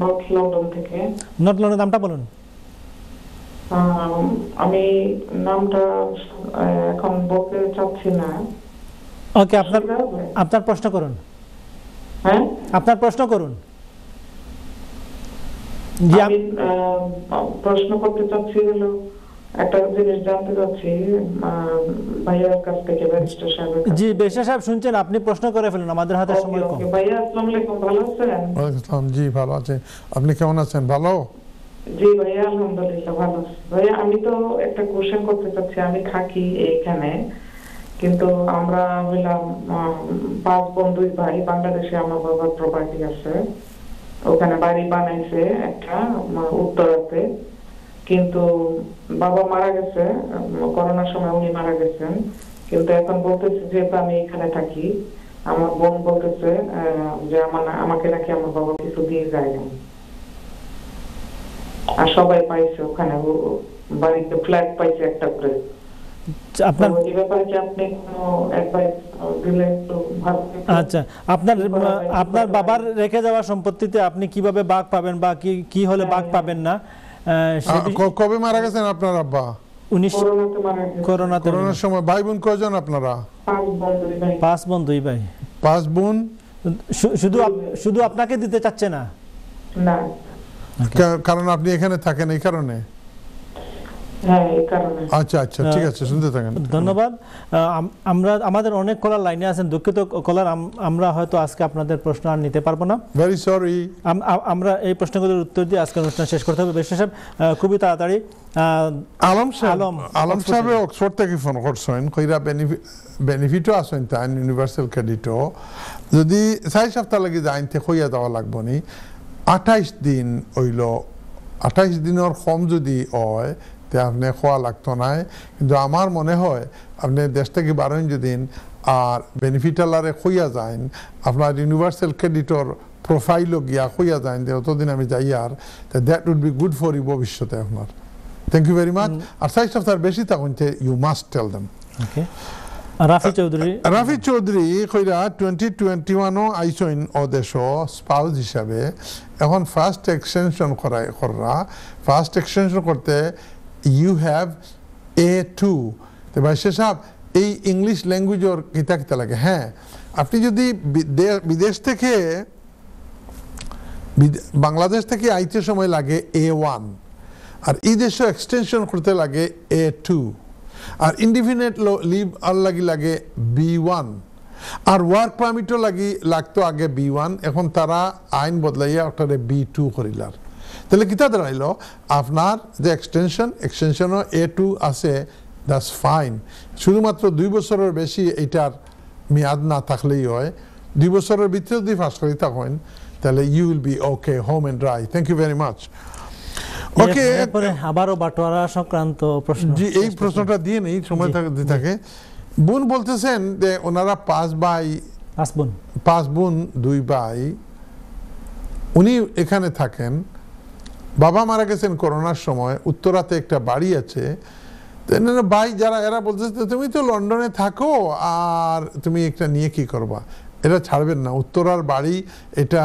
নর্থ লন্ডন থেকে। নর্থ লন্ডন, নামটা বলুন। আমি নামটা এখন বলতে চাচ্ছি না। ওকে, আপনার প্রশ্ন করুন। হ্যাঁ, আপনার প্রশ্ন করুন। আমি প্রশ্ন করতে চাচ্ছি হলো একটা জিনিস জানতে চাচ্ছি ভাইয়ার কাছ থেকে, ব্যারিস্টার সাহেবের কাছে। জি ব্যারিস্টার সাহেব শুনছেন, আপনি প্রশ্ন করে ফেলুন, আমাদের হাতে সময় কম। ভাইয়া আসসালামু আলাইকুম, ভালো আছেন? ওয়ালাইকুম আসসালাম। জি ভালো আছে, আপনি কেমন আছেন? ভালো। জি ভাইয়া আলহামদুলিল্লাহ ভালো। ভাইয়া আমি তো একটা কোশ্চেন করতে চাচ্ছি। আমি থাকি এইখানে, কিন্তু আমরা হইলাম 5 বোন 2 ভাই। বাংলাদেশে আমার বাবার প্রপার্টি আছে, ওখানে বাড়ি বানাইছে একটা উত্তরাতে, কিন্তু বাবা মারা গেছে করোনার সময়, উনি মারা গেছেন। কিন্তু এখন বলতেছে যেহেতু আমি এখানে থাকি, আমার বোন বলতেছে যে আমাকে নাকি আমার বাবা কিছু দিয়ে যায় না, আর সবাই পাইছে ওখানে বাড়িতে ফ্ল্যাট পাইছে একটা করে। আচ্ছা, আপনার বাবার রেখে যাওয়া সম্পত্তিতে আপনি কিভাবে ভাগ পাবেন বা কি হলে ভাগ পাবেন না? কবে মারা গেছেন আপনার আব্বা? করোনার সময়। ভাই বোন কয়জন আপনারা? 5 বোন 2 ভাই। 5 বোন। শুধু আপনাকে দিতে চাচ্ছে না? না, কারণ আপনি এখানে থাকেন, এই কারণে। আচ্ছা আচ্ছা, ঠিক আছে, শুনতে থাকেন। ধন্যবাদ। আমাদের অনেক কলার লাইনে আছেন। দুঃখিত কলার, আমরা হয়তো আজকে আপনাদের প্রশ্ন আর নিতে পারবো না, ভেরি সরি। আমরা এই প্রশ্নগুলোর উত্তর দিয়ে আজকের অনুষ্ঠান শেষ করতে হবে। ব্যারিস্টার সাহেব খুবই তাড়াতাড়ি। আলম সাহেব অক্সফোর্ড থেকে ফোন করছেন, কইরা বেনিফিটও আছেন তাই ইউনিভার্সাল ক্রেডিটও। যদি 4 সপ্তাহ লাগি যাইতে কইয়া দেওয়া লাগবো নি। 28 দিন হইল, 28 দিনের কম যদি হয় তে আপনি খোয়া লাগতো না। কিন্তু আমার মনে হয় আপনি দেশ থেকে 12 দিন আর বেনিফিটালারে খুইয়া যান, আপনার ইউনিভার্সাল ক্রেডিটর প্রোফাইলও গিয়া খুইয়া যান যে অতদিন আমি যাই, আর that would be good for you ভবিষ্যতে আপনার। Thank you very much. আর 4 সপ্তাহ বেশি থাকুন, you must tell them. Rafi Chowdhury কইরা 2021 আইসইন অদেশ স্পাউস হিসাবে। এখন ফার্স্ট এক্সটেনশন করা, ফার্স্ট এক্সটেনশন করতে ইউ হ্যাভ A2। তো ভাই সাহেব, এই ইংলিশ ল্যাঙ্গুয়েজের কিতা কিতা লাগে? হ্যাঁ, আপনি যদি বিদেশ থেকে বাংলাদেশ থেকে আইতে সময় লাগে A1, আর এই দেশে এক্সটেনশন করতে লাগে A2, আর ইনডিফিনিট লিভ আর লাগে B1, আর ওয়ার্ক পারমিটও লাগতো আগে B1। এখন তারা আইন বদলাইয়া ওটারে B2 করিলার। তাহলে কিতা দাঁড়াইল, আপনার যে এক্সটেনশনও A2 আছে, দ্যাটস ফাইন। শুধুমাত্র 2 বছরের বেশি এটার মেয়াদ না থাকলেই হয়। 2 বছরের ভিতরে যদি পাস করে থাকেন তাহলে you will be okay, home and dry. Thank you very much. Okay, আবারও বাটোয়ারা সংক্রান্ত প্রশ্ন। জি, এই প্রশ্নটা দিয়ে নেই, সময় থাকে। বোন বলতেছেন যে ওনারা 5 বোন 2 ভাই, উনি এখানে থাকেন। বাবা মারা গেছেন করোনার সময়, উত্তরাতে একটা বাড়ি আছে। ভাই যারা এরা বলতেছে তুমি তো লন্ডনে থাকো, আর তুমি একটা নিয়ে কি করবা? এটা ছাড়বেন না, উত্তরার বাড়ি এটা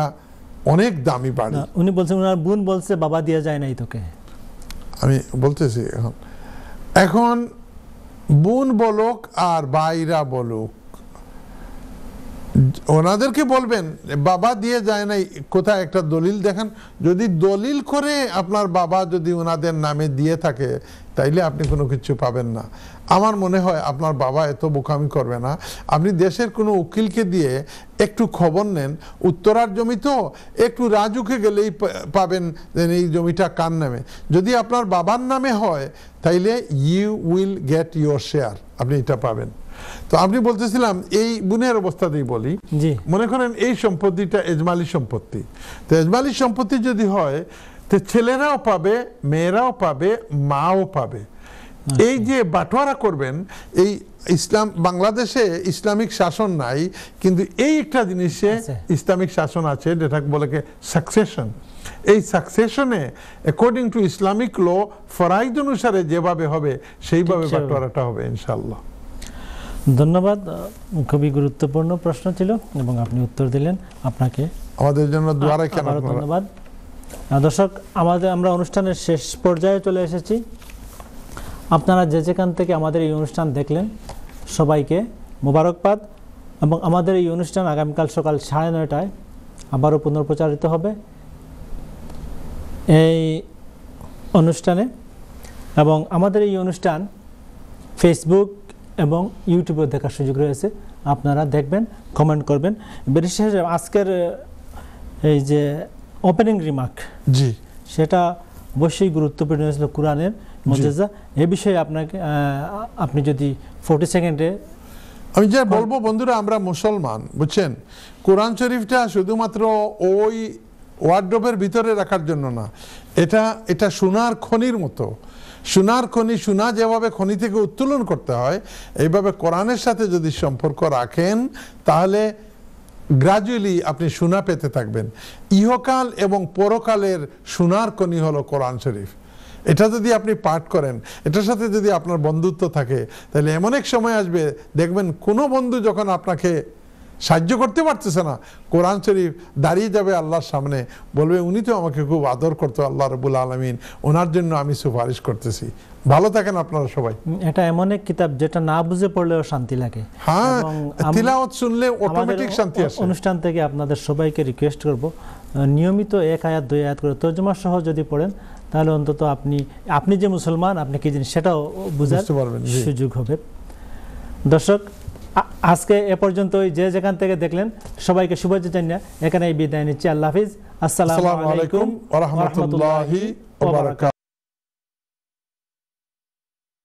অনেক দামি বাড়ি। উনি বলছেন, ওনার বোন বলছে বাবা দিয়ে যায় নাই তোকে। আমি বলতেছি এখন বোন বলুক আর ভাইরা বলুক, ওনাদেরকে বলবেন বাবা দিয়ে যায় নাই, কোথায় একটা দলিল দেখান। যদি দলিল করে আপনার বাবা যদি ওনাদের নামে দিয়ে থাকে তাইলে আপনি কোনো কিছু পাবেন না। আমার মনে হয় আপনার বাবা এত বোকামি করবে না। আপনি দেশের কোনো উকিলকে দিয়ে একটু খবর নেন, উত্তরার জমি তো একটু রাজুকে গেলেই পাবেন যে এই জমিটা কার নামে। যদি আপনার বাবার নামে হয় তাইলে you will get your share, আপনি এটা পাবেন। তো আপনি বলতেছিলাম এই বোনের অবস্থাতেই বলি, মনে করেন এই সম্পত্তিটা এজমালি সম্পত্তি। তো এজমালি সম্পত্তি যদি হয় তো ছেলেরাও পাবে, মেয়েরাও পাবে, মাও পাবে। এই যে বাটোয়ারা করবেন, এই ইসলাম বাংলাদেশে ইসলামিক শাসন নাই, কিন্তু এই একটা জিনিসে ইসলামিক শাসন আছে, যেটাকে বলে সাকসেশন। এই সাকসেশনে অ্যাকর্ডিং টু ইসলামিক ল ফরাইদ অনুসারে যেভাবে হবে সেইভাবে বাটোয়ারাটা হবে ইনশাআল্লাহ। ধন্যবাদ, খুবই গুরুত্বপূর্ণ প্রশ্ন ছিল এবং আপনি উত্তর দিলেন, আপনাকে আমাদের জন্য দোয়া রাখেন। ধন্যবাদ। দর্শক, আমরা অনুষ্ঠানের শেষ পর্যায়ে চলে এসেছি। আপনারা যে যেখান থেকে আমাদের এই অনুষ্ঠান দেখলেন সবাইকে মোবারকবাদ, এবং আমাদের এই অনুষ্ঠান আগামীকাল সকাল 9:30টায় আবারও পুনঃপ্রচারিত হবে এই অনুষ্ঠানে, এবং আমাদের এই অনুষ্ঠান ফেসবুক এবং ইউটিউবে দেখার সুযোগ রয়েছে। আপনারা দেখবেন, কমেন্ট করবেন। বিশেষ আজকের এই যে ওপেনিং রিমার্ক, জি, সেটা অবশ্যই গুরুত্বপূর্ণ ছিল কোরআনের মুজিজা। এই বিষয়ে আপনি যদি 40 সেকেন্ডে আমি যা বলবো, বন্ধুরা আমরা মুসলমান, বুঝছেন, কোরআন শরীফটা শুধুমাত্র ওই ওয়ার্ডরোবের ভিতরে রাখার জন্য না, এটা সোনার খনির মতো। সোনার খনি, সোনা যেভাবে খনি থেকে উত্তোলন করতে হয়, এইভাবে কোরআনের সাথে যদি সম্পর্ক রাখেন তাহলে গ্রাজুয়ালি আপনি সোনা পেতে থাকবেন। ইহকাল এবং পরকালের সোনার খনি হলো কোরআন শরীফ। এটা যদি আপনি পাঠ করেন, এটার সাথে যদি আপনার বন্ধুত্ব থাকে, তাহলে এমন এক সময় আসবে দেখবেন কোনো বন্ধু যখন আপনাকে সাহায্য করতে পারতেছে না, কোরআন শরীফ দাঁড়িয়ে যাবে আল্লাহর সামনে, বলবে উনি তো আমাকে খুব আদর করতো, আল্লাহ রাব্বুল আলামিন, ওনার জন্য আমি সুপারিশ করতেছি। ভালো থাকেন আপনারা সবাই। এটা এমন এক কিতাব যেটা না বুঝে পড়লেও শান্তি লাগে। হ্যাঁ, তিলাওয়াত শুনলে অটোমেটিক শান্তি আসে। অনুষ্ঠান থেকে আপনাদের সবাইকে রিকোয়েস্ট করব, নিয়মিত 1 আয়াত 2 আয়াত করে তর্জমা সহ যদি পড়েন, তাহলে অন্তত আপনি যে মুসলমান, আপনি কি জিনিস সেটাও বুঝতে পারবেন, সুযোগ হবে। দর্শক, আজকে এ পর্যন্তই। যে যেখান থেকে দেখলেন সবাইকে শুভেচ্ছা জানিয়ে এখানেই বিদায় নিচ্ছি। আল্লাহ হাফিজ। আসসালামু আলাইকুম ওয়া রাহমাতুল্লাহি ওয়া বারাকাতুহু।